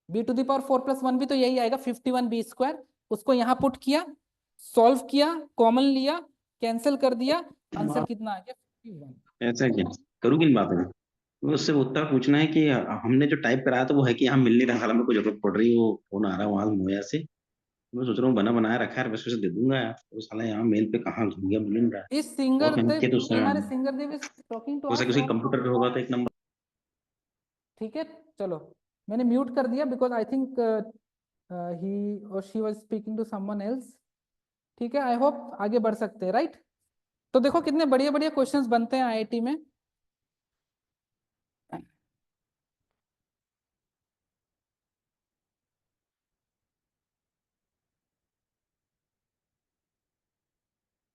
S1: b to the power 4 plus 1 भी तो यही आएगा 51b स्क्वायर. उसको यहाँ पुट किया, सॉल्व किया, कॉमन लिया, कैंसिल कर दिया, आंसर कितना आ गया 51.
S3: ऐसा क्या करूँ किन बातों में? उससे उत्तर पूछना है कि हमने जो टाइप कराया था वो है कि यहाँ मिल नहीं रहा, हाल को जरूरत पड़ रही है, वो फोन आ रहा है वहां मोया से, मैं सोच रहा हूँ बना बनाया रखा है, वैसे वैसे दे दूंगा यार, तो साला यहाँ मेल पे कहाँ घूम गया, मिल नहीं रहा है।
S1: इस सिंगर
S3: और
S1: देव,
S3: तो
S1: Bihari singer Dev is talking to
S3: who
S1: us.
S3: सके कंप्यूटर पे होगा तो एक नंबर।
S1: ठीक है चलो, मैंने म्यूट कर दिया बिकॉज आई थिंक ही और she was speaking to someone else. ठीक है, आई होप आगे बढ़ सकते हैं, राइट? तो देखो कितने बढ़िया बढ़िया क्वेश्चंस बनते हैं आईआईटी में.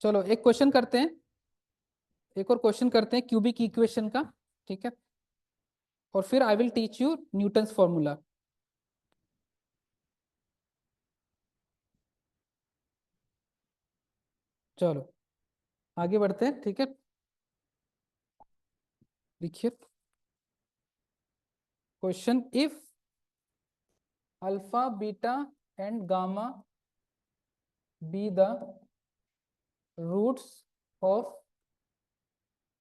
S1: चलो एक क्वेश्चन करते हैं, एक और क्वेश्चन करते हैं क्यूबिक इक्वेशन का, ठीक है, और फिर I will teach you Newton's formula. चलो आगे बढ़ते हैं, ठीक है. देखिए question, if alpha beta and gamma be the roots of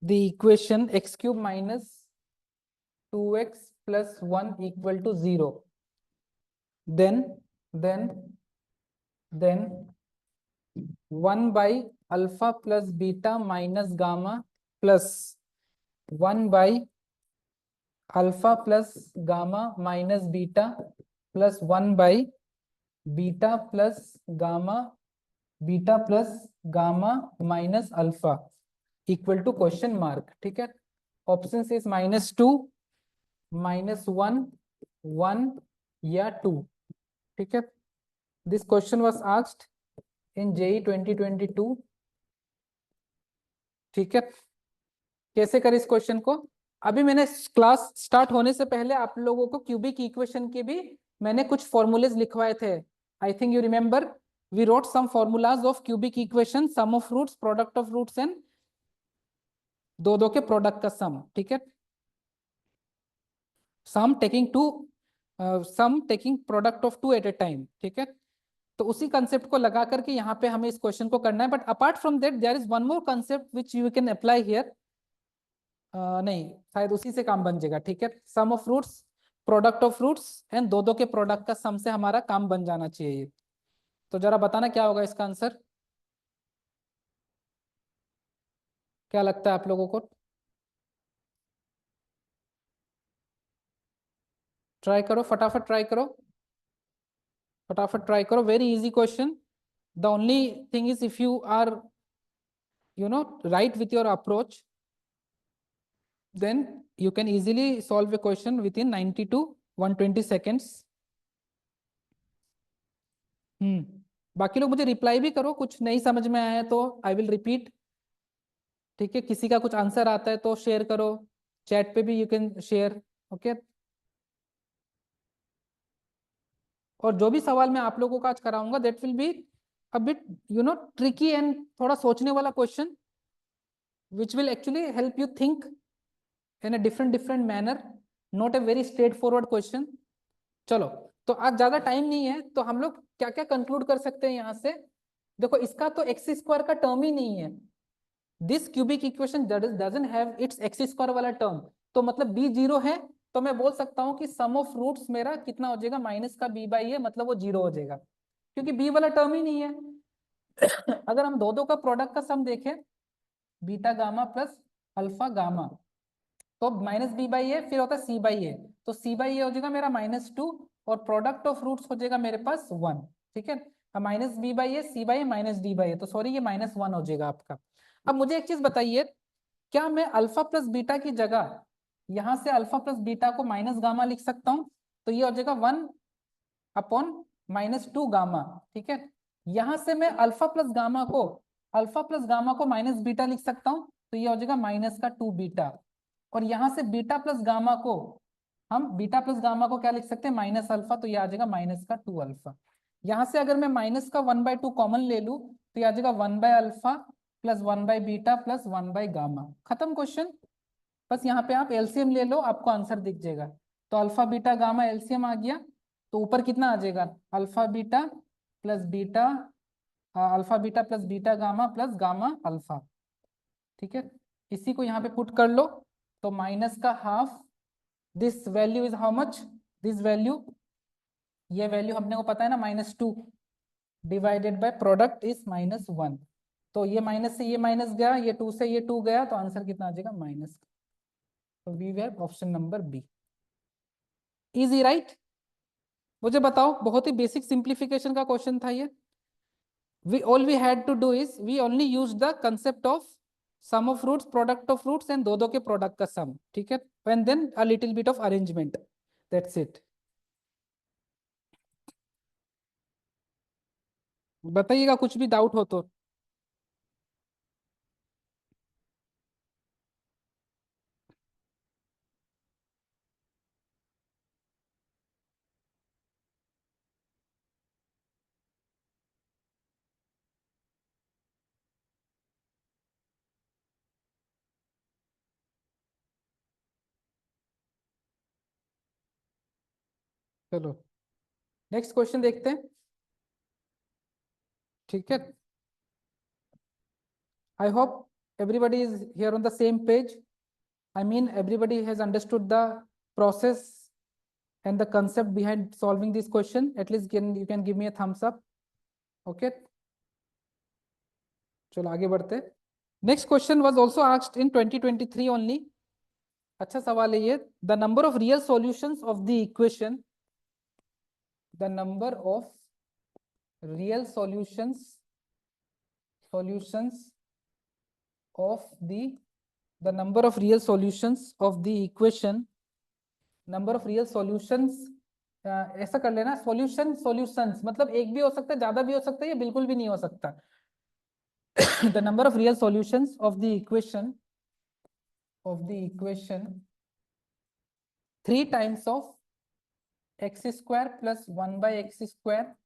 S1: the equation x cube minus 2x plus 1 equal to 0, then 1 by alpha plus beta minus gamma plus 1 by alpha plus gamma minus beta plus 1 by beta plus gamma minus alpha equal to question mark. ठीक है, ऑप्शन इज -2, -1, 1 या 2. ठीक है, this question was asked in JEE 2022. ठीक है, कैसे करें इस क्वेश्चन को? अभी मैंने क्लास स्टार्ट होने से पहले आप लोगों को क्यूबिक इक्वेशन के भी मैंने कुछ फॉर्मूलेज लिखवाए थे. I think you remember, we wrote some formulas of cubic equation, sum of roots, product of roots and दो के प्रोडक्ट का सम. ठीक है, sum taking product of 2 at a time. ठीक है, तो उसी कंसेप्ट को लगा करके यहाँ पे हमें इस क्वेश्चन को करना है. But apart from that there is one more concept which you can apply here. नहीं, शायद उसी से काम बन जाएगा. ठीक है, sum of roots, product of roots and दो के प्रोडक्ट का सम से हमारा काम बन जाना चाहिए. तो जरा बताना क्या होगा इसका आंसर, क्या लगता है आप लोगों को? ट्राई करो, फटाफट ट्राई करो, फटाफट ट्राई करो. Very easy question. The only thing is if you are right with your approach, then you can easily solve a question within 90 to 120 seconds. बाकी लोग मुझे रिप्लाई भी करो, कुछ नहीं समझ में आया है तो आई विल रिपीट. ठीक है, किसी का कुछ आंसर आता है तो शेयर करो, चैट पे भी यू कैन शेयर. ओके, और जो भी सवाल मैं आप लोगों का आज कराऊंगा that will be a bit tricky and थोड़ा सोचने वाला question, which will actually help you think in a different manner, not a very straightforward question. चलो, तो आज ज्यादा टाइम नहीं है, तो हम लोग क्या क्या कंक्लूड कर सकते हैं यहाँ से? देखो, इसका तो एक्स स्क्वायर का टर्म ही नहीं है, this cubic equation doesn't have it's x square वाला टर्म, तो मतलब बी जीरो है, तो मैं बोल सकता हूँ कि सम ऑफ रूट्स मेरा कितना हो जाएगा, माइनस का बी बाई ए, मतलब वो जीरो हो जाएगा, क्योंकि बी वाला टर्म ही नहीं है। अगर हम दो का प्रोडक्ट का सम देखें, beta gamma plus alpha gamma, तो माइनस बी बाई ए, फिर होता है सी बाई ए, तो सी बाई ए हो जाएगा मेरा -2, और प्रोडक्ट ऑफ रूट्स हो जाएगा मेरे पास 1। ठीक है, minus b by a, c by a, minus d by a, तो सॉरी ये -1 हो जाएगा आपका। अब मुझे एक चीज बताइए, क्या मैं अल्फा प्लस बीटा की जगह यहाँ से अल्फा प्लस बीटा को माइनस गामा लिख सकता हूँ? तो ये हो जाएगा 1/-2 गामा। ठीक है, यहाँ से मैं अल्फा प्लस गामा को माइनस बीटा लिख सकता हूँ, तो ये हो जाएगा -2 बीटा, और यहाँ से बीटा प्लस गामा को क्या लिख सकते हैं, माइनस अल्फा, तो ये आ जाएगा -2 अल्फा। यहाँ से अगर मैं माइनस का 1/2 कॉमन ले लूँ, तो ये आ जाएगा 1/अल्फा प्लस 1/बीटा प्लस 1/गामा। खत्म क्वेश्चन। बस यहाँ पे आप एलसीएम ले लो, आपको आंसर दिख जाएगा। तो अल्फा बीटा गामा एलसीएम आ गया, तो ऊपर कितना आ जाएगा, alpha beta plus beta gamma plus gamma alpha. ठीक है, इसी को यहाँ पे पुट कर लो, तो माइनस का half, this value is how much, this value, ये वैल्यू हमने को पता है ना, -2 डिवाइडेड बाय प्रोडक्ट इज -1, तो ये माइनस से ये माइनस गया, ये 2 से ये 2 गया, तो आंसर कितना आ जाएगा, माइनस। तो we have option number B. Easy right? मुझे बताओ, बहुत ही बेसिक सिंप्लीफिकेशन का क्वेश्चन था ये। we had to do is we only use the concept of sum of roots, product of roots and दो के प्रोडक्ट का सम। ठीक है, and then a little bit of arrangement, that's it। बताइएगा कुछ भी डाउट हो तो। चलो नेक्स्ट क्वेश्चन देखते हैं। ठीक है, I hope everybody is here on the same page. I mean, everybody has understood the process and the concept behind solving this question. At least you can give me a thumbs up. Okay. चलो आगे बढ़ते। Next question was also asked in 2023 only. अच्छा सवाल है ये। The number of real solutions of the equation. The number of real solutions of the number of real solutions of the equation, number of real solutions, ऐसा कर लेना, solutions मतलब एक भी हो सकता है, ज्यादा भी हो सकता है, या बिल्कुल भी नहीं हो सकता। the number of real solutions of the equation 3 times of x square plus 1/x square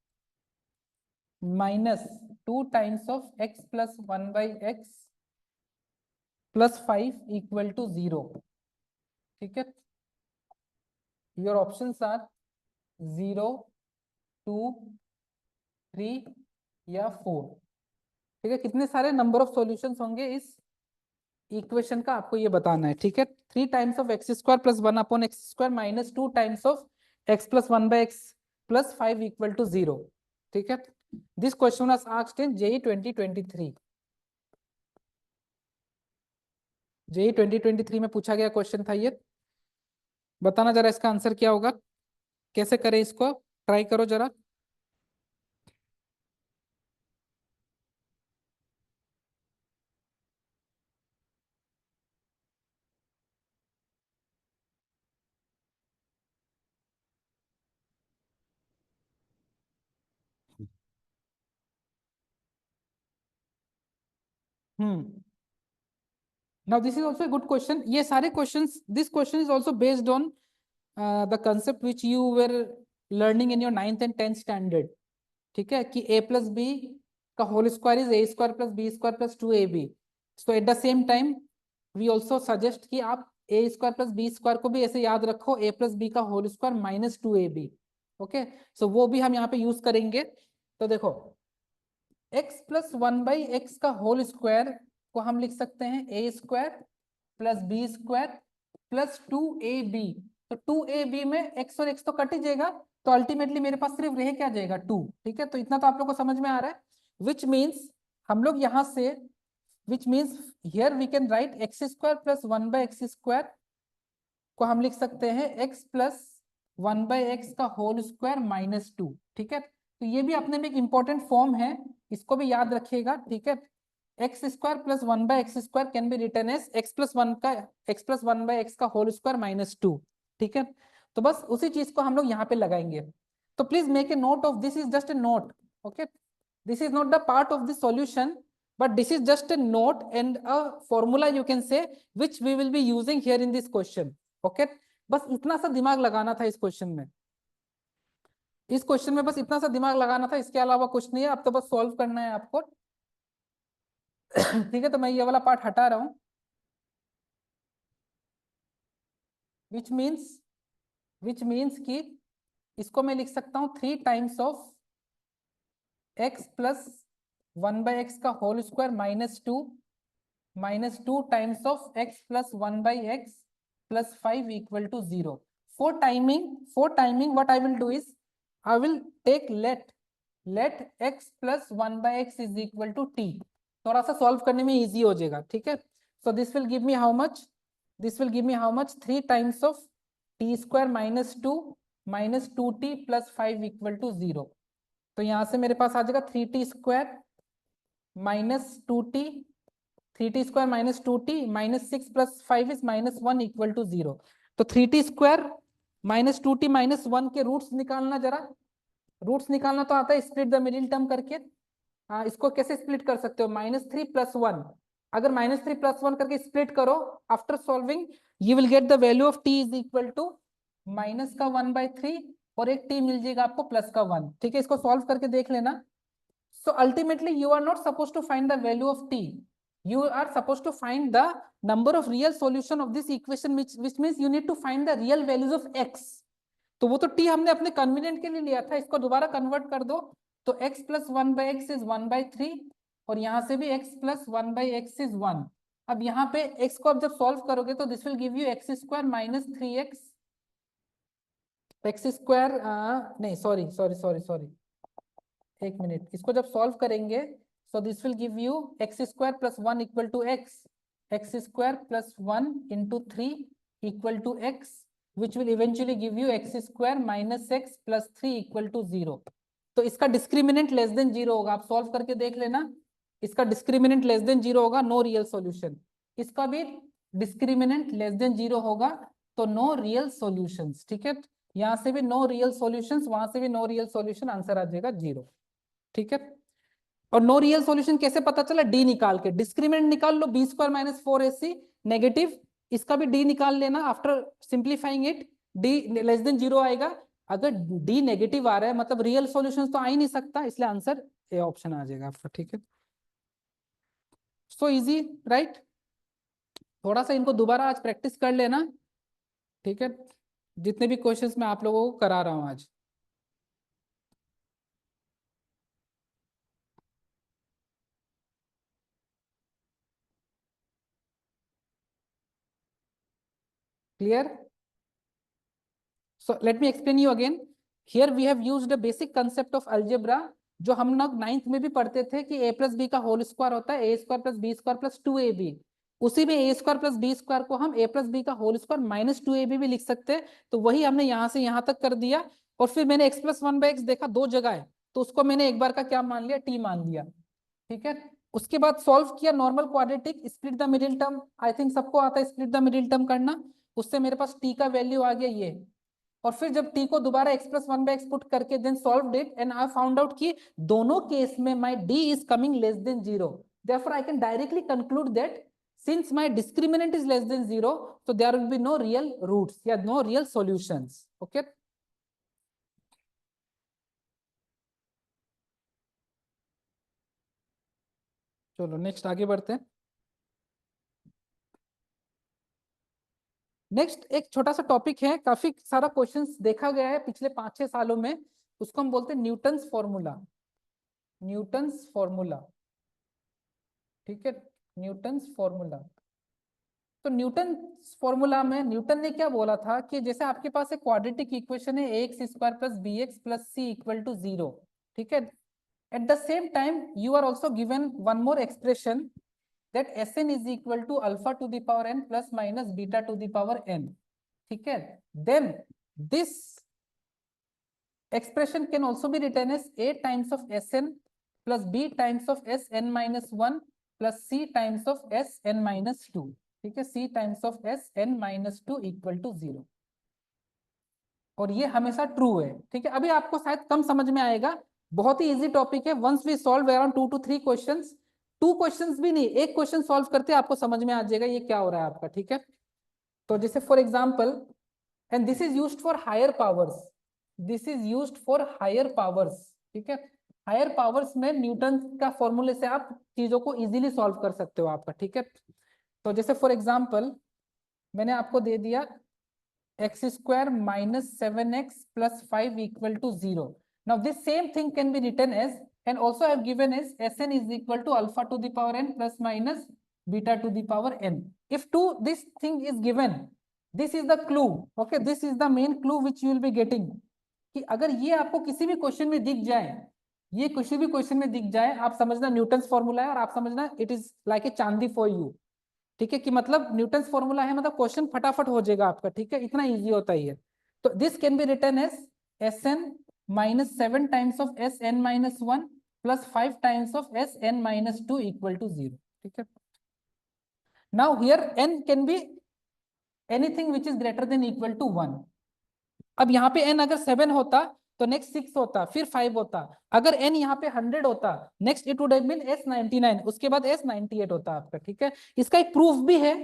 S1: minus 2 times of x plus 1/x plus 5 equal to 0। ठीक है, your options are 0, 2, 3 या 4। ठीक है, कितने सारे नंबर ऑफ सॉल्यूशंस होंगे इस इक्वेशन का, आपको ये बताना है। ठीक है, 3 times of x square plus 1/x square minus 2 times of x plus 1/x plus 5 equal to 0। ठीक है, this question was asked in JEE 2023। JEE 2023 में पूछा गया क्वेश्चन था ये। बताना जरा इसका आंसर क्या होगा, कैसे करें इसको, ट्राई करो जरा। Now this is also a good question. ये सारे questions, this question is also based on the concept which you were learning in your 9th and 10th standard। ठीक है, कि a plus b का whole square is a square plus b square plus 2ab। So at the same time we also suggest कि आप a square plus b square को भी ऐसे याद रखो, ए प्लस बी का whole square minus 2ab। Okay, so वो भी हम यहाँ पे यूज करेंगे। तो देखो x प्लस 1/x का होल स्क्वायर को हम लिख सकते हैं a square plus b square plus 2ab। तो 2ab में x और x तो कट ही जाएगा, तो अल्टीमेटली मेरे पास सिर्फ रह क्या जाएगा 2। ठीक है, तो इतना तो आप लोग को समझ में आ रहा है। विच मीन्स हम लोग यहाँ से which means here we can write x square plus 1/x square को हम लिख सकते हैं x प्लस 1/x का होल स्क्वायर माइनस 2। ठीक है, तो ये भी अपने में एक इंपॉर्टेंट फॉर्म है, इसको भी याद रखिएगा। ठीक है, x square plus 1/x square can be written as x plus 1/x का होल स्क्वायर माइनस 2। ठीक है, तो बस उसी चीज को हम लोग यहाँ पे लगाएंगे। तो please make a note of this, is just a note. Okay, this is not the part of the solution, but this is just a note and a formula you can say which we will be using here in this question. Okay, बस इतना सा दिमाग लगाना था इस क्वेश्चन में, इस क्वेश्चन में बस इतना सा दिमाग लगाना था, इसके अलावा कुछ नहीं है। अब तो बस सॉल्व करना है आपको। ठीक है, तो मैं ये वाला पार्ट हटा रहा हूं। विच मीन्स कि इसको मैं लिख सकता हूं 3 times of x plus 1/x का whole square minus 2 times of x plus 1/x plus 5 equal to 0। For timing what I will do is I will take let x plus 1/x is equal to t। थोड़ा सा सॉल्व करने में इजी हो जाएगा। ठीक है, so this will give me how much, 3 times of t square minus 2t plus 5 equal to 0। तो यहाँ से मेरे पास आ जाएगा 3t square minus 2t, 3t square minus 2t minus 6 plus 5 is minus 1 equal to 0। तो 3t square minus 2t minus 1 के रूट्स निकालना, जरा रूट्स निकालना तो आता है स्प्लिट द मिडिल टर्म करके। इसको कैसे स्प्लिट कर सकते हो, -3 + 1, अगर -3 + 1 करके स्प्लिट करो after solving you will get the value of t is equal to minus का 1/3 और एक t मिल जाएगा आपको प्लस का 1। ठीक है, इसको सॉल्व करके देख लेना। So ultimately you are not supposed to find the value of t, you are supposed to find the number of real solution of this equation, which means you need to find the real values of x। तो वो तो t हमने अपने कन्वीनियंट के लिए लिया था, इसको दोबारा कन्वर्ट कर दो तो x प्लस 1/x इज 1/3 और यहाँ से भी x प्लस 1/x इज 1। अब यहाँ पे x को अब जब सॉल्व करोगे तो this will give you x square minus 3x square, नहीं सॉरी एक मिनट, इसको जब सॉल्व करेंगे so this will give you x square plus 1 equal to x square plus 1 into 3 equal to x which will eventually give you x square minus x plus 3 equal to 0। तो इसका डिस्क्रिमिनेंट लेस देन 0 होगा, आप सॉल्व करके देख लेना, इसका डिस्क्रिमिनेंट लेस देन 0 होगा, नो रियल सॉल्यूशन। इसका भी डिस्क्रिमिनेंट लेस देन 0 होगा तो नो रियल सॉल्यूशंस। ठीक है, यहाँ से भी नो रियल सॉल्यूशंस, वहां से भी नो रियल सॉल्यूशन, आंसर आ जाएगा 0। ठीक है, और नो रियल सॉल्यूशन कैसे पता चला, डी निकाल के, डिस्क्रिमिनेंट निकाल लो b square minus 4ac negative, इसका भी डी निकाल लेना after simplifying it, D less than 0 आएगा। अगर डी नेगेटिव आ रहा है मतलब रियल सॉल्यूशन तो आ ही नहीं सकता, इसलिए आंसर ए ऑप्शन आ जाएगा आपका। ठीक है, सो इजी राइट। थोड़ा सा इनको दोबारा आज प्रैक्टिस कर लेना। ठीक है, जितने भी क्वेश्चंस मैं आप लोगों को करा रहा हूं आज। Clear? So let me explain you again. Here we have used a basic concept of algebra जो हम लोग 9th में भी पढ़ते थे कि a प्लस बी का होल स्क्वायर होता है a square plus b square plus 2ab। उसी में a square plus b square को हम a प्लस बी का होल स्क्वायर माइनस 2ab भी लिख सकते हैं। तो वही हमने यहाँ से यहाँ तक कर दिया और फिर मैंने x प्लस 1/x देखा दो जगह है तो उसको मैंने एक बार का क्या मान लिया, t मान लिया। ठीक है, उसके बाद सॉल्व किया normal quadratic, split the middle term, I think सबको आता है स्प्लिट द मिडिल टर्म करना, उससे मेरे पास t का वैल्यू आ गया ये। और फिर जब t को दोबारा x प्लस 1/x पुट करके then solve it and I found out कि दोनों केस में my d is coming less than 0, therefore I can directly conclude that since my discriminant is less than 0 so there will be no real roots या no real solutions। okay, चलो नेक्स्ट आगे बढ़ते हैं। नेक्स्ट एक छोटा सा टॉपिक है, काफी सारा क्वेश्चंस देखा गया है पिछले 5-6 सालों में, उसको हम बोलते हैं न्यूटन्स फॉर्मूला। न्यूटन्स फॉर्मूला, ठीक है, न्यूटन्स फॉर्मूला। तो न्यूटन फॉर्मूला में न्यूटन ने क्या बोला था कि जैसे आपके पास एक क्वाड्रेटिक इक्वेशन है ax square plus bx plus c equal to 0, ठीक है, at the same time you are also given one more expression that Sn is equal to alpha to the power n plus minus beta to the power n, ठीक है, then this expression can also be written as a times of Sn plus b times of Sn minus 1 plus c times of Sn minus 2, ठीक है, c times of Sn minus 2 equal to 0, और ये हमेशा ट्रू है, ठीक है। अभी आपको शायद कम समझ में आएगा, बहुत ही इजी टॉपिक है। Once we solve around 2 to 3 questions, 2 questions भी नहीं, एक क्वेश्चन सॉल्व करते आपको समझ में आ जाएगा ये क्या हो रहा है आपका, ठीक है। तो जैसे for example, and this is used for higher powers, this is used for higher powers, ठीक है। हायर पावर्स में न्यूटन का फॉर्मूले से आप चीजों को इजीली सॉल्व कर सकते हो आपका, ठीक है। तो जैसे फॉर एग्जांपल मैंने आपको दे दिया x square minus 7x plus 5 equal to 0. Now this same thing can be written as, and also I have given as Sn is equal to alpha to the power n plus minus beta to the power n. If this thing is given, this is the clue, okay, this is the main clue which you will be getting, कि अगर ये आपको किसी भी क्वेश्चन में दिख जाए, ये किसी भी क्वेश्चन में दिख जाए, आप समझना न्यूटन्स फॉर्मूला है, और आप समझना इट इज लाइक ए चांदी फॉर यू, ठीक है, कि मतलब न्यूटन्स फॉर्मूला है, मतलब क्वेश्चन फटाफट हो जाएगा आपका, ठीक है, इतना इजी होता है ये। तो this can be written as Sn minus 7 times of Sn minus 1 plus 5 times of Sn minus 2 equal to 0, ठीक है। Now here n can be anything which is greater than equal to 1. अब यहाँ पे n अगर 7 होता तो नेक्स्ट 6 होता, फिर 5 होता, अगर n यहाँ पे 100 होता, next it would have been S99, उसके बाद S98 होता आपका, ठीक है। इसका एक प्रूफ भी है,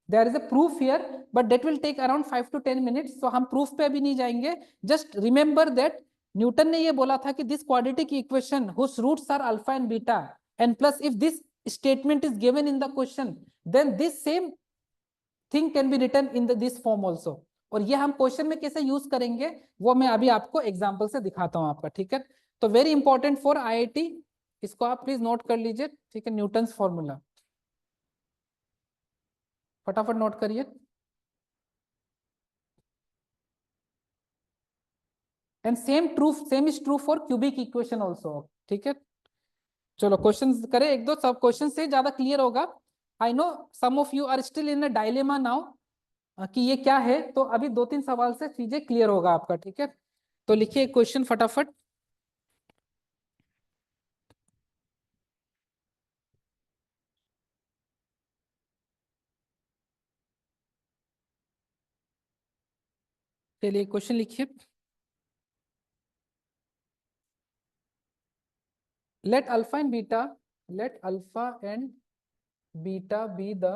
S1: there is a proof here, but that will take around 5 to 10 minutes, तो हम प्रूफ पे अभी नहीं जाएंगे। जस्ट रिमेंबर दैट न्यूटन ने ये बोला था कि this quadratic equation whose roots are alpha and beta, and plus if this statement is given in the question, then this same thing can be written in this form also, और ये हम क्वेश्चन में कैसे यूज करेंगे वो मैं अभी आपको एग्जांपल से दिखाता हूं आपका, ठीक है। तो वेरी इंपॉर्टेंट फॉर आईआईटी, इसको आप प्लीज नोट कर लीजिए, ठीक है, न्यूटन्स फॉर्मूला फटाफट नोट करिए। And same is true for cubic equation also, ठीक है। चलो क्वेश्चन करें एक दो, सब क्वेश्चन से ज्यादा क्लियर होगा। I know some of you are still in a dilemma now कि ये क्या है, तो अभी 2-3 सवाल से चीजें क्लियर होगा आपका, ठीक है। तो लिखिए क्वेश्चन फटाफट। चलिए क्वेश्चन लिखिए। let alpha and beta be the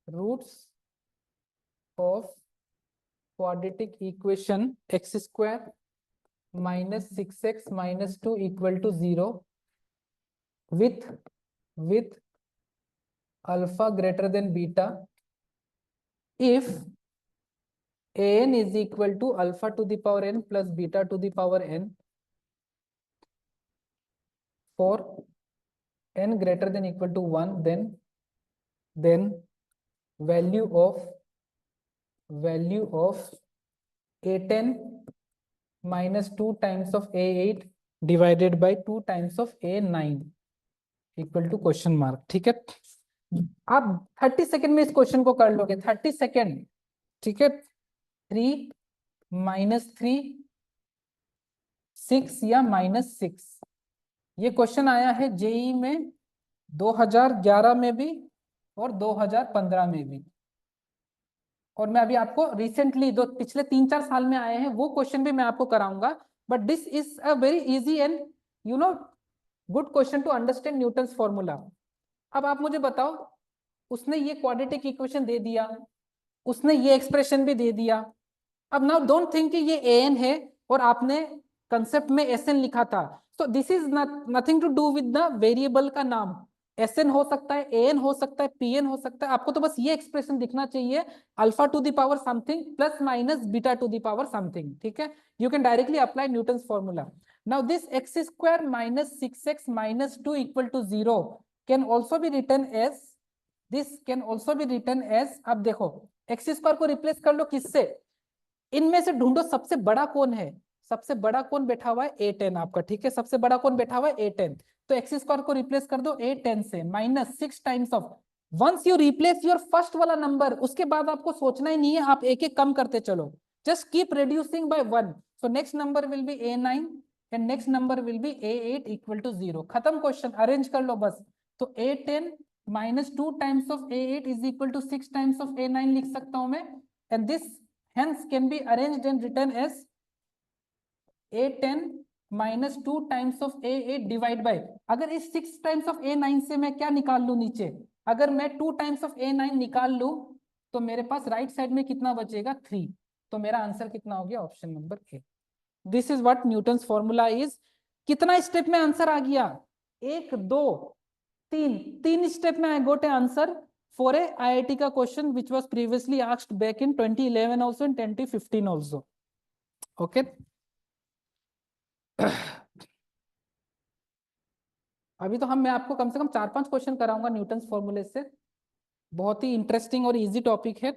S1: roots of quadratic equation x square minus 6x minus 2 equal to 0 with alpha greater than beta if an is equal to alpha to the power n plus beta to the power n for n greater than equal to 1, then value of a10 minus 2 times of a8 divided by 2 times of a9 equal to question mark, ठीक है। आप 30 सेकेंड में इस क्वेश्चन को कर लोगे, 30 सेकेंड, ठीक है। 3 minus 3 6 या -6, ये क्वेश्चन आया है जेई में 2011 में भी और 2015 में भी, और मैं अभी आपको रिसेंटली दो पिछले 3-4 साल में आए हैं वो क्वेश्चन भी मैं आपको कराऊंगा, but this is a very easy and you know good question to understand Newton's formula. अब आप मुझे बताओ, उसने ये क्वाड्रेटिक इक्वेशन दे दिया, उसने ये एक्सप्रेशन भी दे दिया, अब नाउ डोंट थिंक कि ये an है और आपने कंसेप्ट में Sn लिखा था, so this is not nothing to do with the variable का नाम, Sn हो सकता है, An हो सकता है, Pn हो सकता है, आपको तो बस ये एक्सप्रेशन दिखना चाहिए alpha to the power something plus minus beta to the power something, ठीक है। You can directly apply Newton's formula. Now this x square minus 6x minus 2 equal to 0 can also be return as, this can also be return as, अब देखो एक्स स्क्वायर को रिप्लेस कर लो किससे, इनमें से ढूंढो सबसे बड़ा कौन है, सबसे बड़ा कौन बैठा हुआ है A10 आपका, ठीक है, सबसे बड़ा कौन बैठा हुआ है A10, तो एक्स स्क्वायर को रिप्लेस कर दो A10 से minus 6 times of, once you replace your first वाला नंबर उसके बाद आपको सोचना ही नहीं है, आप एक एक कम करते चलो, just keep reducing by 1, so next number will be A9 and next number will be A8 equal to 0, खत्म क्वेश्चन, अरेंज कर लो बस। तो A10 minus 2 times of A8 is equal to 6 times of A9 लिख सकता हूं मैं, and this hence can be arranged and written as A10 minus 2 times of A8 divide by, अगर इस 6 times of A9 से मैं क्या निकाल लूं नीचे, अगर मैं 2 times of A9 निकाल लूं तो मेरे पास राइट साइड में कितना बचेगा 3, तो मेरा आंसर कितना हो गया option number A. This is what Newton's formula is. कितना स्टेप में आंसर आ गया, 1 2 3, 3 स्टेप में I got a answer for a IIT का question which was previously asked back in 2011 also and 2015 also. Okay. अभी तो मैं आपको कम से कम 4-5 क्वेश्चन कराऊंगा न्यूटन्स फॉर्मूले से, बहुत ही इंटरेस्टिंग और इजी टॉपिक है।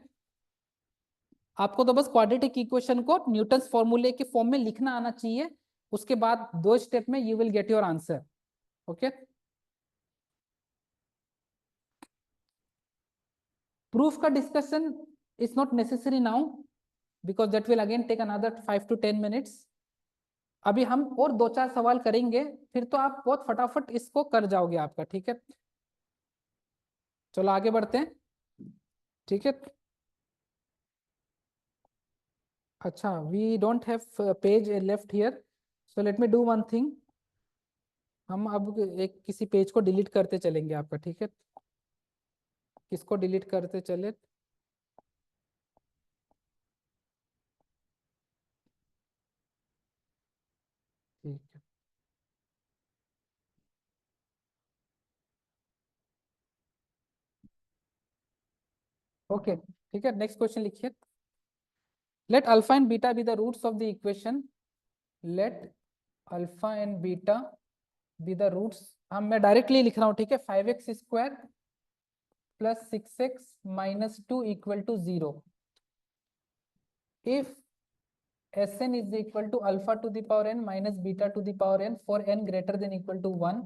S1: आपको तो बस क्वाड्रेटिक इक्वेशन को न्यूटन्स फॉर्मूले के फॉर्म में लिखना आना चाहिए, उसके बाद 2 स्टेप में you will get your answer. Okay, proof का discussion is not necessary now because that will again take another 5 to 10 minutes। अभी हम और 2-4 सवाल करेंगे, फिर तो आप बहुत फटाफट इसको कर जाओगे आपका, ठीक है। चलो आगे बढ़ते हैं, ठीक है। अच्छा, we don't have page left here, so let me do one thing, हम अब एक किसी पेज को डिलीट करते चलेंगे आपका, ठीक है। किसको डिलीट करते चले, ठीक है। ओके, ठीक है, नेक्स्ट क्वेश्चन लिखिए। Let alpha and beta be the roots of the equation, let alpha and beta be the roots, हम मैं डायरेक्टली लिख रहा हूँ, ठीक है। 5x square plus 6x minus 2 equal to 0 if Sn is equal to alpha to the power n minus beta to the power n for n greater than equal to 1,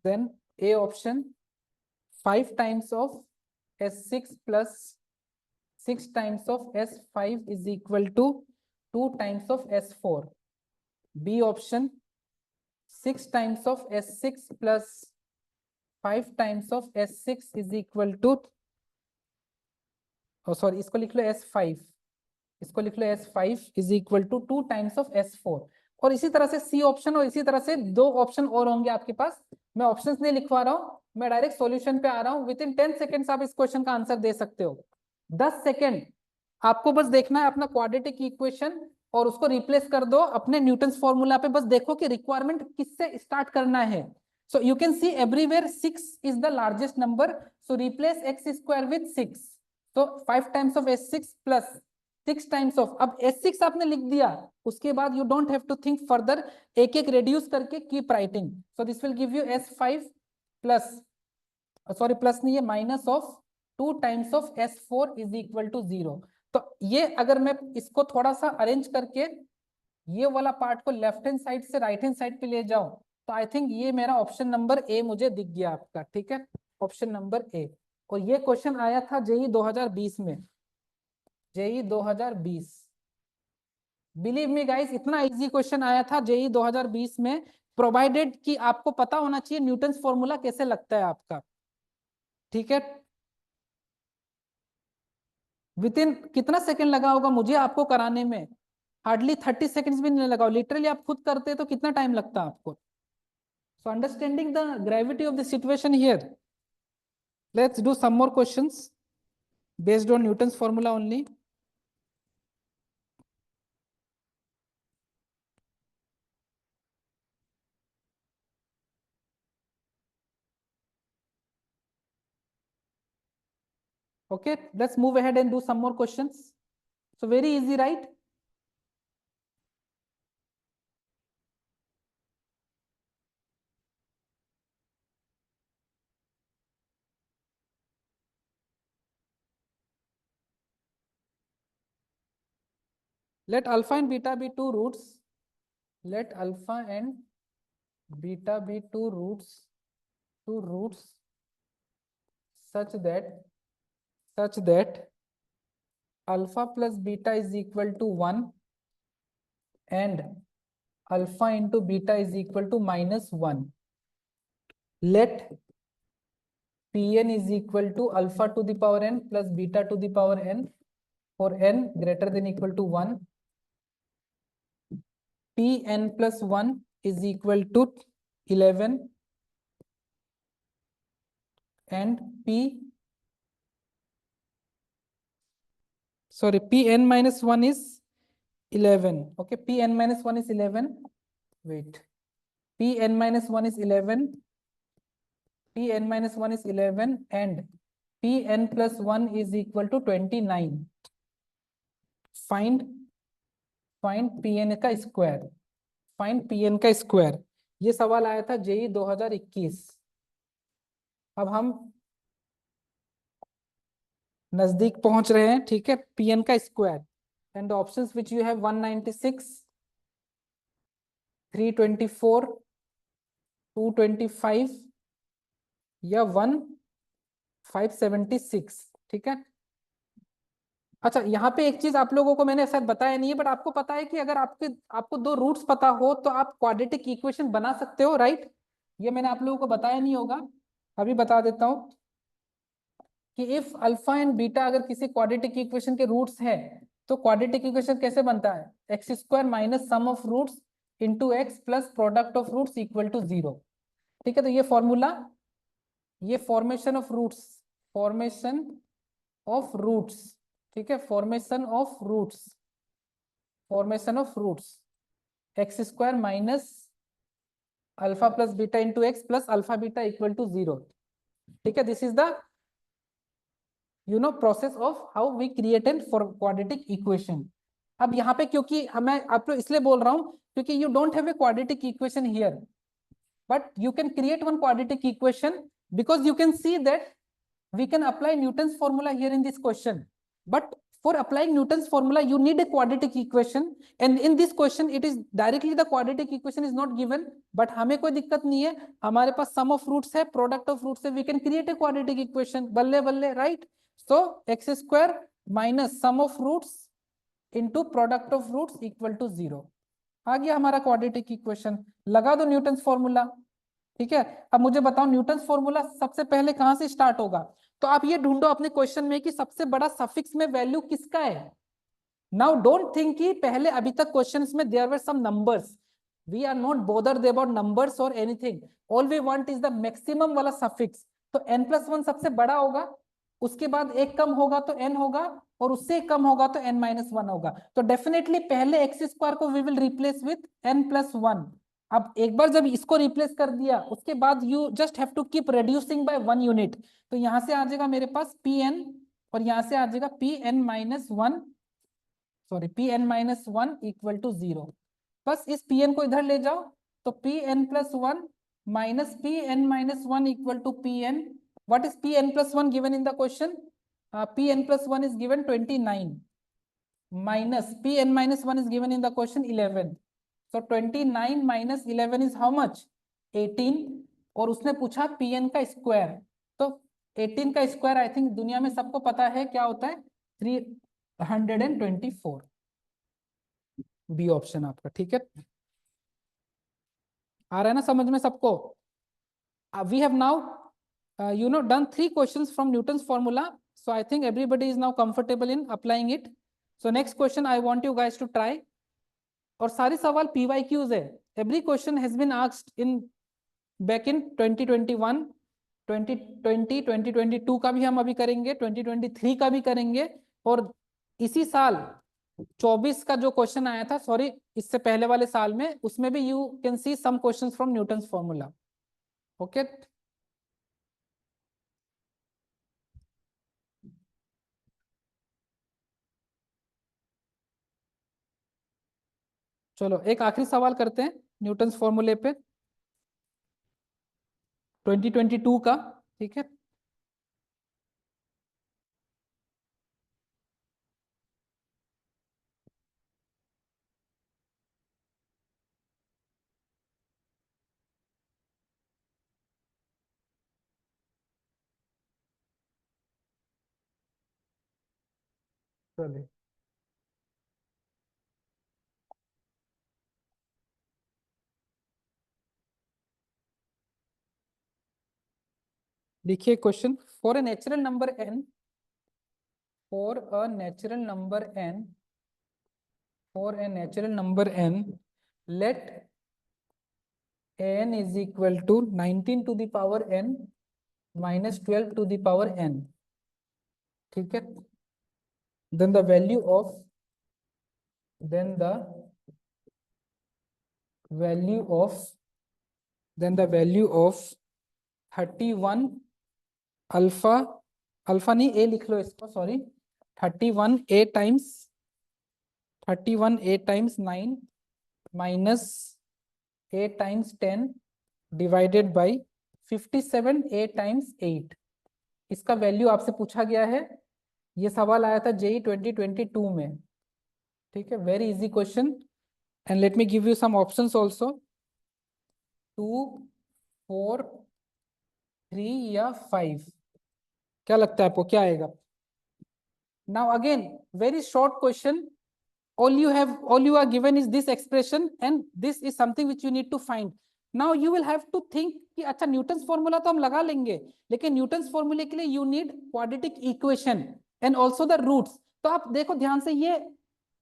S1: then A option 5 times of S6 plus 6 times of S5 is equal to 2 times of S4. B option 6 times of S6 plus 5 times of S6 is equal to, oh sorry, इसको लिख लो S5, इसको लिख लो S5 is equal to 2 times of S4। और इसी तरह से सी ऑप्शन और इसी तरह से 2 ऑप्शन और होंगे आपके पास। मैं ऑप्शंस नहीं लिखवा रहा हूं, मैं डायरेक्ट सॉल्यूशन पे आ रहा हूं। विद इन 10 सेकेंड्स आप इस क्वेश्चन का आंसर दे सकते हो। 10 सेकेंड आपको बस देखना है अपना क्वाड्रेटिक इक्वेशन और उसको रिप्लेस कर दो अपने न्यूटन्स फॉर्मूला पे। बस देखो कि रिक्वायरमेंट किससे स्टार्ट करना है। So you can C everywhere 6 is the largest number, so replace x square with 6, so 5 times of S6 plus 6 times of, अब S6 आपने लिख दिया, उसके बाद you don't have to think further, एक एक reduce करके keep writing, so this will give you S5 plus, sorry plus नहीं है, minus of 2 times of S4 is equal to 0। तो ये अगर मैं इसको थोड़ा सा अरेंज करके ये वाला पार्ट को लेफ्ट हैंड साइड से राइट हैंड साइड पे ले जाऊं तो आई थिंक ये मेरा ऑप्शन नंबर ए मुझे दिख गया आपका, ठीक है, ऑप्शन नंबर ए। और ये क्वेश्चन आया था जेई 2020 में, जेई 2020, बिलीव मी गाइस इतना इजी क्वेश्चन आया था जेई 2020 में, प्रोवाइडेड कि आपको पता होना चाहिए न्यूटन्स फॉर्मूला कैसे लगता है आपका, ठीक है। विद इन कितना सेकंड लगा होगा मुझे आपको कराने में, हार्डली 30 सेकंड्स भी नहीं लगा, लिटरली आप खुद करते तो कितना टाइम लगता आपको। So understanding the gravity of the situation here, let's do some more questions based on Newton's formula only। Okay, let's move ahead and do some more questions. So very easy, right? Let alpha and beta be two roots. Let alpha and beta be two roots such that alpha plus beta is equal to 1 and alpha into beta is equal to -1. Let Pn is equal to alpha to the power n plus beta to the power n for n greater than equal to 1. Pn plus 1 is equal to 11 and Pn minus 1 is 11. Okay, Pn minus 1 is 11. Wait. Pn minus 1 is 11. Pn minus 1 is 11 and Pn plus 1 is equal to 29. Find Pn का स्क्वायर. फाइंड Pn का स्क्वायर. ये सवाल आया था जेई 2021. अब हम नजदीक पहुंच रहे हैं. ठीक है, Pn का square and options which you have 196, 324, 225 या 1576. ठीक है. अच्छा, यहाँ पे एक चीज आप लोगों को मैंने शायद बताया नहीं है, बट आपको पता है कि अगर आपको दो रूट्स पता हो तो आप क्वाड्रेटिक इक्वेशन बना सकते हो, राइट? ये मैंने आप लोगों को बताया नहीं होगा, अभी बता देता हूं कि इफ अल्फा एंड बीटा अगर किसी क्वाड्रेटिक इक्वेशन के रूट्स है तो क्वाड्रेटिक इक्वेशन कैसे बनता है? X square minus sum of roots into x plus product of roots equal to 0. ठीक है, तो ये फॉर्मूला, ये फॉर्मेशन ऑफ रूट्स, ठीक है, formation of roots x square minus alpha plus beta into x plus alpha beta equal to 0. ठीक है, this is the process of how we create an for quadratic equation. अब यहाँ पे क्योंकि मैं आपको इसलिए बोल रहा हूं क्योंकि you don't have a quadratic equation here, but you can create one quadratic equation because you can see that we can apply Newton's formula here in this question. But for applying Newton's formula, you need a quadratic equation, and in this question, it is directly the quadratic equation is not given. But हमें कोई दिक्कत नहीं है, हमारे पास sum of roots है, product of roots है, we can create a quadratic equation. बल्ले बल्ले, right? So x square minus sum of roots into product of roots equal to 0. आ गया हमारा क्वाड्रेटिक इक्वेशन. लगा दो न्यूटन्स फॉर्मूला. ठीक है, अब मुझे बताओ न्यूटन्स फॉर्मूला सबसे पहले कहां से स्टार्ट होगा? तो आप ये ढूंढो अपने क्वेश्चन में कि सबसे बड़ा सफिक्स में वैल्यू किसका है. नाउ डोंट थिंक कि पहले अभी तक क्वेश्चंस में there were some numbers. We are not bothered about numbers और anything. All we want is the maximum वाला सफिक्स. तो n+1 सबसे बड़ा होगा, उसके बाद एक कम होगा तो n होगा, और उससे कम होगा तो n-1 होगा. तो डेफिनेटली पहले एक्स स्क्वायर को we will replace with n+1. अब एक बार जब इसको रिप्लेस कर दिया उसके बाद you just have to keep reducing by 1 unit. तो यहां से आ जाएगा मेरे पास Pn और यहां से आ जाएगा Pn-1 इक्वल टू 0. बस इस Pn को इधर ले जाओ तो Pn+1 minus Pn-1 equal to Pn. What is Pn+1 given in the question? Pn+1 is given 29 minus Pn-1 is given in the question 11. So 29 minus 11 is how much? 18. और उसने पूछा Pn का स्क्वायर, तो 18 का स्क्वायर आई थिंक दुनिया में सबको पता है क्या होता है, 324. बी ऑप्शन आपका. ठीक है, आ रहा है ना समझ में सबको? We have now done 3 questions from Newton's formula, so I think everybody is now comfortable in applying it. So next question I want you guys to try. और सारे सवाल PYQs है. Every question has been asked in back in 2021, 2020, 2022 का भी हम अभी करेंगे, 2023 का भी करेंगे, और इसी साल 24 का जो क्वेश्चन आया था, सॉरी इससे पहले वाले साल में, उसमें भी you can see some questions from Newton's formula. Okay, चलो एक आखिरी सवाल करते हैं न्यूटन्स फॉर्मूले पे, 2022 का। ठीक है, चलिए देखिए question, for a natural number n, for a natural number n, for a natural number n, let n is equal to 19 to the power n minus 12 to the power n, ठीक है, then the value of, then the value of, then the value of 31 alpha, alpha नहीं ए लिख लो इसको, sorry, 31 A times, 31 A times 9 minus A times 10 divided by 57 A times 8। इसका वैल्यू आपसे पूछा गया है, ये सवाल आया था जेई 2022 में। ठीक है, very easy question, and let me give you some options also, 2, 4, 3 या 5, क्या लगता है आपको क्या आएगा? Now again very short question, all you are given is this expression and this is something which you need to find. Now you will have to think कि अच्छा न्यूटन्स फॉर्मूला तो हम लगा लेंगे, लेकिन न्यूटन्स फॉर्मूले के लिए you need quadratic equation and also the roots. तो आप देखो ध्यान से, ये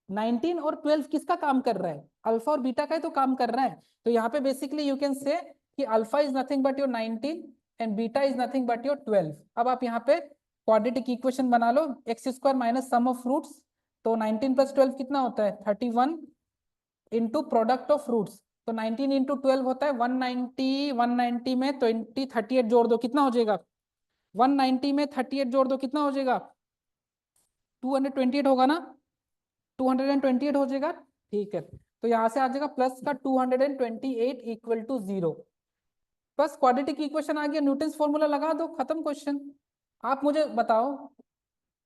S1: 19 और 12 किसका काम कर रहा है? अल्फा और बीटा का ही तो काम कर रहा है। तो यहाँ पे बेसिकली यू कैन से कि alpha is nothing but your 19 and beta is nothing but your 12। अब आप यहाँ पे क्वाड्रेटिक इक्वेशन बना लो, x square minus sum of roots, तो 19 प्लस 12 कितना होता है? 31 इंटू प्रोडक्ट ऑफ रूट्स, तो 19 इंटू 12 होता है 190, 190 में 20 38 जोड़ दो कितना हो जाएगा? 190 में 38 जोड़ दो कितना हो जाएगा? 228 होगा ना, 228 हो जाएगा। ठीक है, तो यहां से आ जाएगा प्लस का 228 इक्वल टू 0। बस क्वाड्रेटिक इक्वेशन आ गया, न्यूटन्स फॉर्मूला लगा दो, खत्म क्वेश्चन। आप मुझे बताओ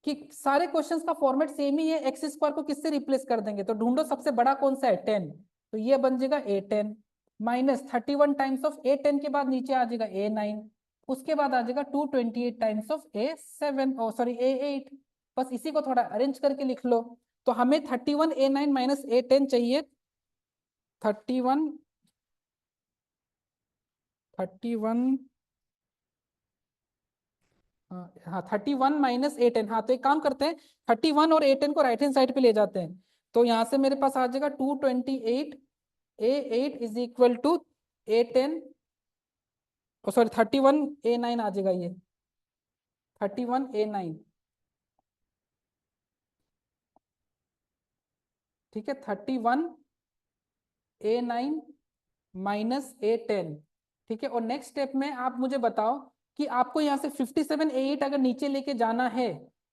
S1: कि सारे क्वेश्चंस का फॉर्मेट सेम ही है, एक्स स्क्वायर को किससे रिप्लेस कर देंगे? तो ढूंढो सबसे बड़ा कौन सा है, 10, तो ये बन जाएगा a10 minus 31 times of a10 के बाद नीचे आ जाएगा a9, उसके बाद आ जाएगा 228 times of a7, O sorry a8। बस इसी को थोड़ा अरेंज करके लिख लो। तो हमें 31 a9 माइनस a10 चाहिए, 31, 31, हाँ 31 माइनस ए टेन। हाँ तो एक काम करते हैं, 31 और ए टेन को राइट हैंड साइड पे ले जाते हैं, तो यहाँ से मेरे पास आ जाएगा 228 a8 is equal to a10, sorry 31 a9 आ जाएगा, ये 31 a9, ठीक है, 31 a9 माइनस a10। ठीक है, और नेक्स्ट स्टेप में आप मुझे बताओ कि आपको यहाँ से 57 a8 अगर नीचे लेके जाना है,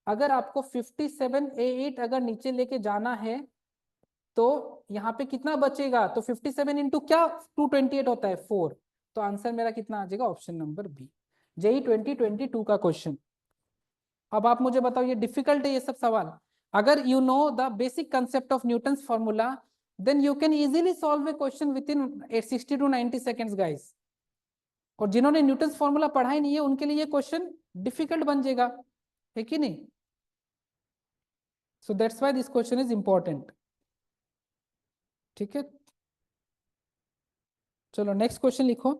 S1: अगर आपको 57 a8 अगर नीचे लेके जाना है तो यहाँ पे कितना बचेगा? तो 57 इंटू क्या 228 होता है 4, तो आंसर मेरा कितना आ जाएगा? ऑप्शन नंबर बी, जेई 2022 का क्वेश्चन। अब आप मुझे बताओ, ये डिफिकल्ट है ये सब सवाल, अगर you know the basic concept of Newton's formula then you can easily solve a question within 60 to 90 seconds guys. और जिन्होंने न्यूटन्स फॉर्मूला पढ़ा ही नहीं है उनके लिए ये क्वेश्चन डिफिकल्ट बन जाएगा, है कि नहीं? So that's why this question is important. ठीक है, चलो नेक्स्ट क्वेश्चन लिखो।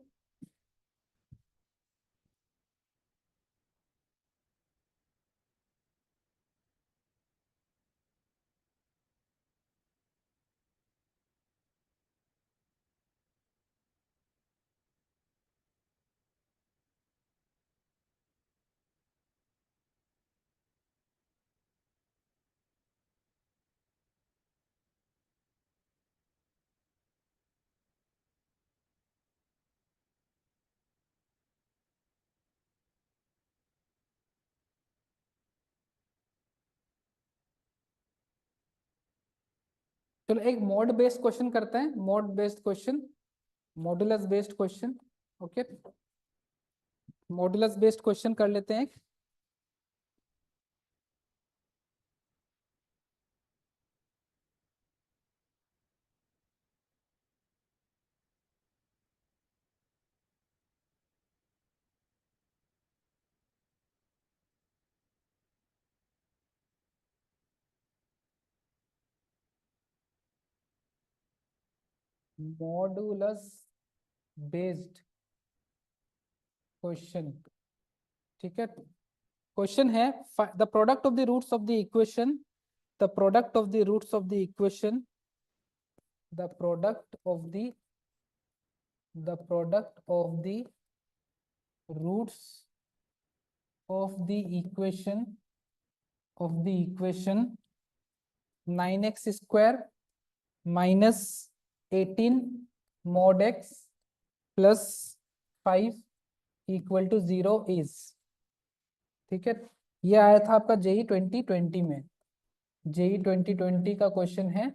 S1: चलो एक मोड बेस्ड क्वेश्चन करते हैं, mode based question, modulus based question. Okay, modulus based question कर लेते हैं। मॉडुलस बेस्ड क्वेश्चन, ठीक है। क्वेश्चन है the product of the roots of the equation, the product of the roots of the equation, the product of the roots of the equation 9x square minus 18 mod x plus 5 equal to 0 is, ठीक है। ये आया था आपका जेई 2020 में, जेई 2020 का क्वेश्चन है।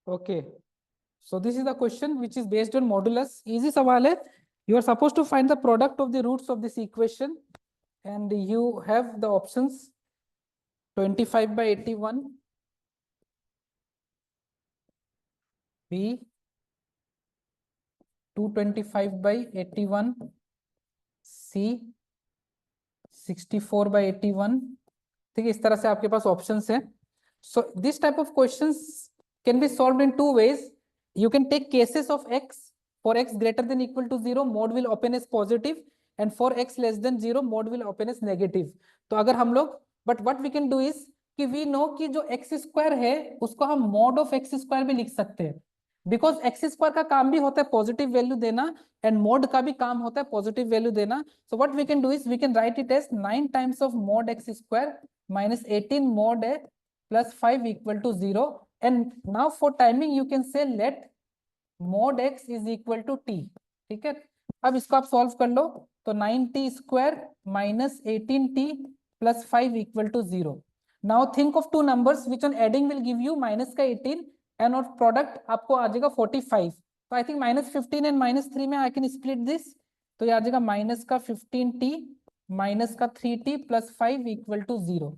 S1: Okay, so this is the question which is based on modulus. Easy सवाल है। You are supposed to find the product of the roots of this equation and you have the options 25 by 81, B 225 by 81, C 64 by 81। ठीक है, इस तरह से आपके पास ऑप्शंस हैं। So this type of questions can be solved in two ways. You can take cases of x. For x greater than equal to 0, mod will open as positive, and for x less than 0, mod will open as negative. तो अगर हम लोग, but what we can do is कि we know कि जो x स्क्वायर है उसको हम mod of x स्क्वायर भी लिख सकते हैं। बिकॉज एक्स स्क्वायर का काम भी होता है पॉजिटिव वैल्यू देना एंड मोड का भी काम होता है पॉजिटिव वैल्यू देना. So what we can do is we can write it as 9 times of mod x square minus 18 mod a plus 5 equal to 0. And now for timing you can say let mod x is equal to t. ठीक है, अब इसको आप सॉल्व कर लो तो 9t square minus 18t plus 5 equal to 0. Now think of two numbers which on adding will give you minus का 18 एंड और प्रोडक्ट आपको आ जाएगा 45. तो I think minus 15 and minus 3 में आई कैन स्प्लिट दिस. तो ये आ जाएगा माइनस का 15t माइनस का 3t plus 5 equal to 0.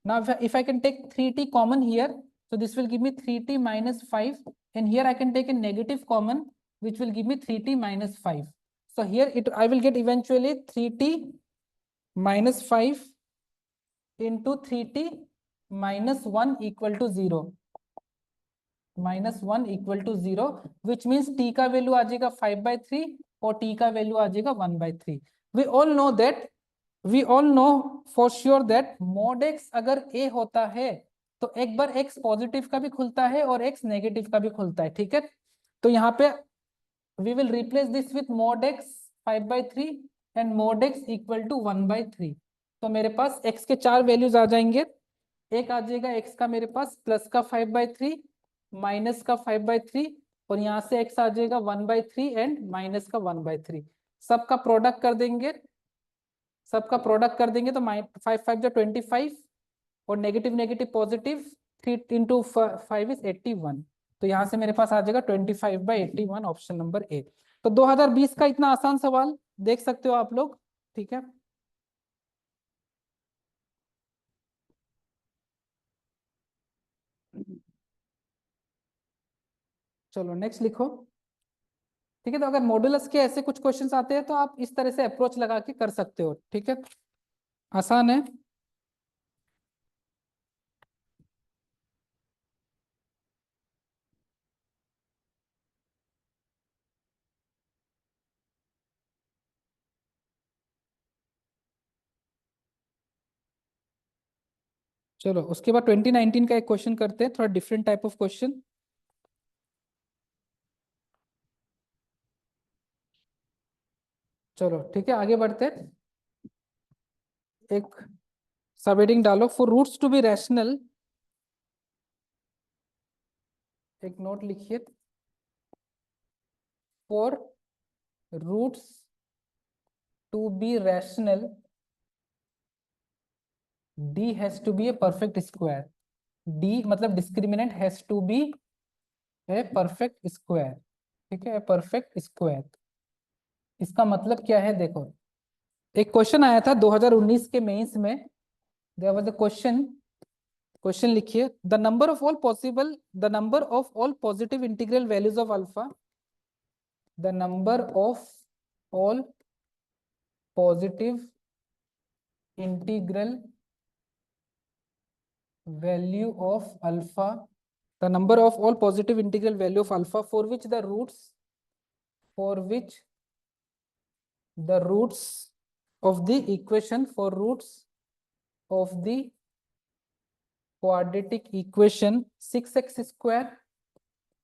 S1: Now if I can take 3t common here so this will give me 3t minus 5 and here I can take a negative common which will give me 3t minus 5. So here I will get eventually 3t minus 5 into 3t minus 1 equal to 0. Minus 1 equal to 0 which means t का वैल्यू आ जाएगा 5/3 और t का वैल्यू आ जाएगा 1/3. We all know for sure that mod x अगर a होता है तो एक बार x पॉजिटिव का भी खुलता है और x नेगेटिव का भी खुलता है. ठीक है, तो यहाँ पे we will replace this with mod x 5/3 and mod x equal to 1/3. तो मेरे पास x के 4 वैल्यूज आ जाएंगे. एक आ जाएगा x का मेरे पास प्लस का 5/3 माइनस का 5/3 और यहाँ से x आ जाएगा 1/3 एंड माइनस का 1/3. सबका प्रोडक्ट कर देंगे तो 5 5 जो 25 और negative negative positive 3 into 5 is 81. तो यहाँ से मेरे पास आ जाएगा 25/81 ऑप्शन नंबर ए. तो 2020 का इतना आसान सवाल देख सकते हो आप लोग. ठीक है, चलो नेक्स्ट लिखो. ठीक है, तो अगर मॉडुलस के ऐसे कुछ क्वेश्चंस आते हैं तो आप इस तरह से अप्रोच लगा के कर सकते हो. ठीक है, आसान है. चलो उसके बाद 2019 का एक क्वेश्चन करते हैं, थोड़ा डिफरेंट टाइप ऑफ क्वेश्चन. चलो ठीक है, आगे बढ़ते हैं. एक सब हेडिंग डालो, for roots to be rational. एक नोट लिखिए, for roots to be rational d has to be a perfect square. d मतलब discriminant has to be a perfect square. ठीक है, परफेक्ट स्क्वायर. इसका मतलब क्या है, देखो एक क्वेश्चन आया था 2019 के मेंस में. देयर वाज अ क्वेश्चन लिखिए, the number of all positive integral values of alpha. The number of all positive integral value of alpha, the number of all positive integral value of alpha for which the roots of the equation, for roots of the quadratic equation 6x square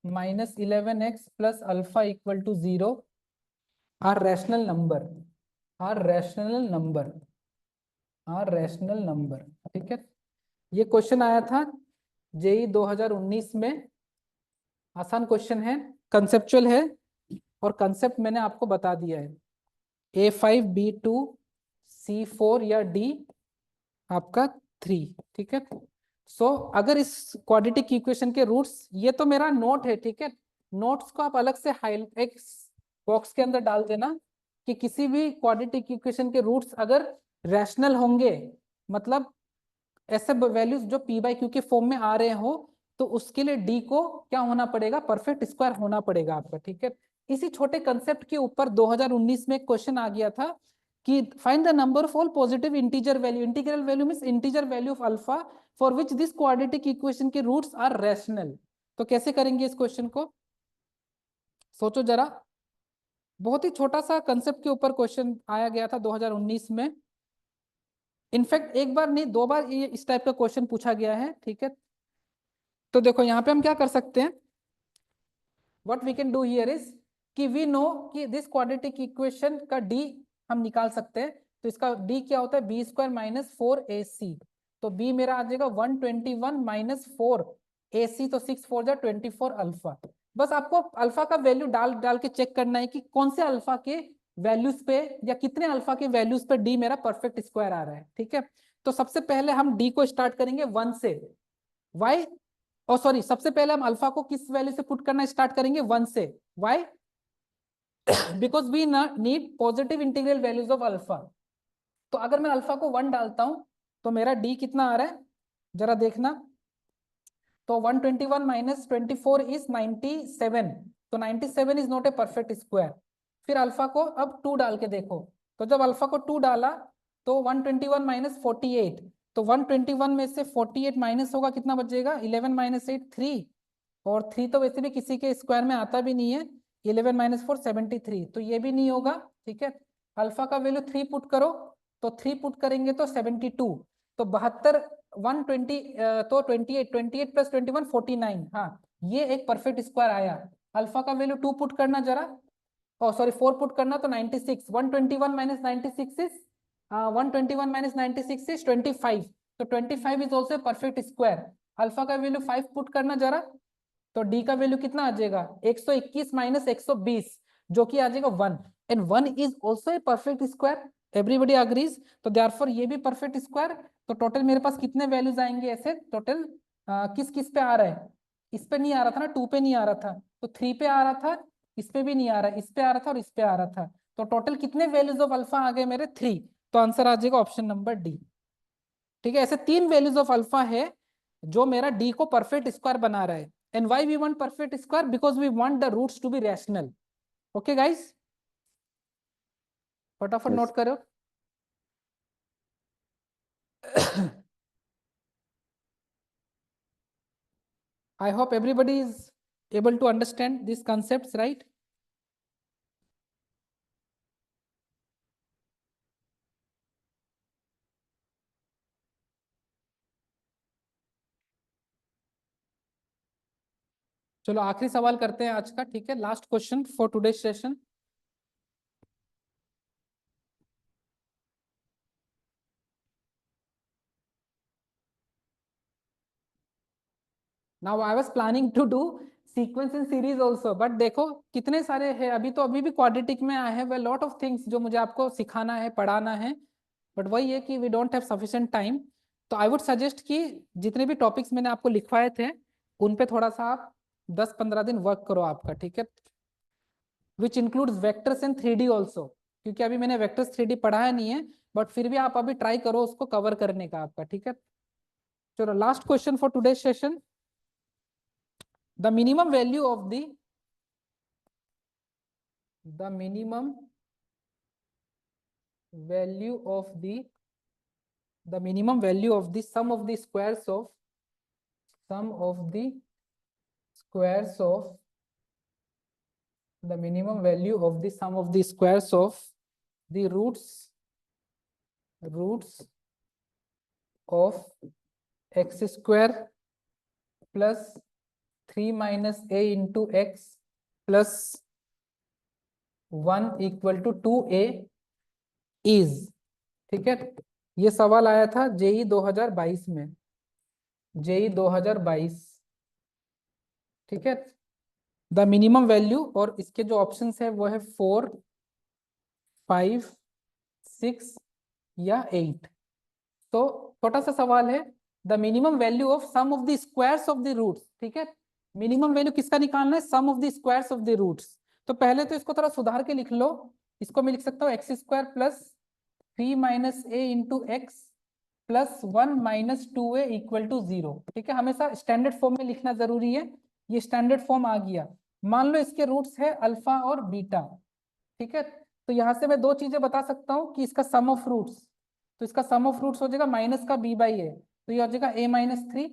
S1: minus 11x plus alpha equal to 0 are rational number. ठीक है, ये क्वेश्चन आया था जेई 2019 में. आसान क्वेश्चन है, कंसेप्चुअल है और कंसेप्ट मैंने आपको बता दिया है. A5 B2 C4 या D आपका 3. ठीक है, सो अगर इस क्वाड्रेटिक इक्वेशन के रूट्स, ये तो मेरा नोट है. ठीक है, नोट्स को आप अलग से हाईलाइट एक बॉक्स के अंदर डाल देना कि किसी भी क्वाड्रेटिक इक्वेशन के रूट्स अगर रैशनल होंगे, मतलब ऐसे वैल्यूज जो p/q के फॉर्म में आ रहे हो, तो उसके लिए d को क्या होना पड़ेगा, परफेक्ट स्क्वायर होना पड़ेगा आपका. ठीक है, इसी छोटे कंसेप्ट के ऊपर 2019 में क्वेश्चन आ गया था कि find the number of all positive integer value. Integral value means integer value of alpha for which this quadratic equation के रूट्स आर रैशनल. तो कैसे करेंगे इस क्वेश्चन को, सोचो जरा. बहुत ही छोटा सा कंसेप्ट के ऊपर क्वेश्चन आया गया था 2019 में. इनफैक्ट एक बार नहीं 2 बार ये इस टाइप का क्वेश्चन पूछा गया है. ठीक है, तो देखो यहाँ पे हम क्या कर सकते हैं, what we can do here is कि वी नो कि दिस क्वाड्रेटिक इक्वेशन का डी हम निकाल सकते हैं। तो इसका डी क्या होता है, बी स्क्वायर माइनस 4ac। तो बी मेरा आ जाएगा 121 माइनस 4ac, तो 6 4 जा 24 अल्फा। बस आपको अल्फा का वैल्यू डाल डाल के चेक करना है कि कौन से अल्फा के वैल्यूज पे या कितने अल्फा के वैल्यूज पे डी मेरा परफेक्ट स्क्वायर आ रहा है। ठीक है, तो सबसे पहले हम डी को स्टार्ट करेंगे 1 से। वाई और सॉरी, सबसे पहले हम अल्फा को किस वैल्यू से पुट करना स्टार्ट करेंगे, 1 से। Why because we need positive integral values of alpha. तो अगर मैं अल्फा को 1 डालता हूं तो मेरा डी कितना आ रहा है जरा देखना। तो 121 माइनस 24 इज 97। तो 97 is not a perfect square. फिर अल्फा को अब 2 डाल के देखो। तो जब अल्फा को 2 डाला तो 121 माइनस 48। तो 121 में से 48 माइनस होगा, कितना बचेगा, 11 माइनस 8 3। और 3 तो वैसे भी किसी के स्क्वायर में आता भी नहीं है। 11 माइनस 4 73, तो ये भी नहीं होगा। ठीक है, अल्फा का वैल्यू 3 पुट करो। तो 3 पुट करेंगे तो 72। तो 72 120 तो 28 प्लस 21 49। हाँ, ये एक परफेक्ट स्क्वायर आया। अल्फा का वैल्यू 2 पुट करना जरा, ओ सॉरी 4 पुट करना, तो 96। 121 माइनस 96 इज 121 माइनस 96 इज 25। तो 25 is also perfect square. Alpha का वैल्यू 5 पुट करना जरा, तो डी का वैल्यू कितना आ जाएगा, 121 माइनस 120, जो कि आ जाएगा 1। And 1 is also a perfect square, everybody agrees. तो देयरफॉर ये भी परफेक्ट स्क्वायर। तो टोटल मेरे पास कितने वैल्यूज आएंगे ऐसे टोटल, किस किस पे आ रहा है, इस पे नहीं आ रहा था ना, 2 पे नहीं आ रहा था, तो 3 पे आ रहा था, इस पे भी नहीं आ रहा, इस पे आ रहा था और इस पे आ रहा था। तो टोटल कितने वैल्यूज ऑफ अल्फा आ गए मेरे, 3। तो आंसर आ जाएगा ऑप्शन नंबर डी। ठीक है, ऐसे 3 वैल्यूज ऑफ अल्फा है जो मेरा डी को परफेक्ट स्क्वायर बना रहा है। And why we want perfect square, because we want the roots to be rational. Okay guys, फटाफट
S2: Yes.
S1: नोट करो। I hope everybody is able to understand these concepts, right? चलो आखिरी सवाल करते हैं आज का। ठीक है, last question for today session. Now I was planning to do sequence in series also, but देखो कितने सारे हैं अभी, तो अभी भी क्वाड्रेटिक में I have a lot of things जो मुझे आपको सिखाना है, पढ़ाना है। बट वही है कि we don't have sufficient time. तो आई वुड सजेस्ट कि जितने भी टॉपिक्स मैंने आपको लिखवाए थे उन पे थोड़ा सा आप 10-15 दिन वर्क करो आपका। ठीक है, which includes vectors in 3D also, क्योंकि अभी मैंने वेक्टर्स 3D पढ़ाया नहीं है, बट फिर भी आप अभी ट्राई करो उसको कवर करने का आपका। ठीक है, चलो last question for today session. The minimum value of the minimum value of the sum of the squares of the minimum value of the sum of the squares of the roots of x square plus 3 minus a into x plus 1 equal to 2a is। ठीक है, ये सवाल आया था जेई 2022 में, जेई 2022। ठीक है, द मिनिमम वैल्यू, और इसके जो ऑप्शंस है वो है 4 5 6 या 8। तो छोटा सा सवाल है, the minimum value of sum of the squares of the roots. ठीक है, मिनिमम वैल्यू किसका निकालना है, sum of the squares of the roots. तो पहले तो इसको थोड़ा सुधार के लिख लो। इसको मैं लिख सकता हूँ x square plus 3 minus a into x plus 1 minus 2a equal to 0। ठीक है, हमेशा स्टैंडर्ड फॉर्म में लिखना जरूरी है। ये स्टैंडर्ड फॉर्म आ गया। मान लो इसके रूट्स है अल्फा और बीटा। ठीक है, तो यहाँ से मैं 2 चीजें बता सकता हूँ कि इसका सम ऑफ रूट्स, तो इसका सम ऑफ रूट्स हो जाएगा माइनस का b बाई ए, तो ये हो जाएगा a माइनस 3,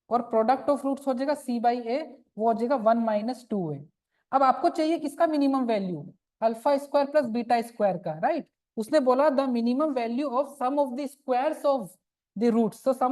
S1: और प्रोडक्ट ऑफ रूट्स हो जाएगा c बाई ए, वो हो जाएगा 1 माइनस 2a। अब आपको चाहिए किसका minimum value, alpha square plus beta square का, राइट। उसने बोला the minimum value of sum of the squares of the roots. तो सम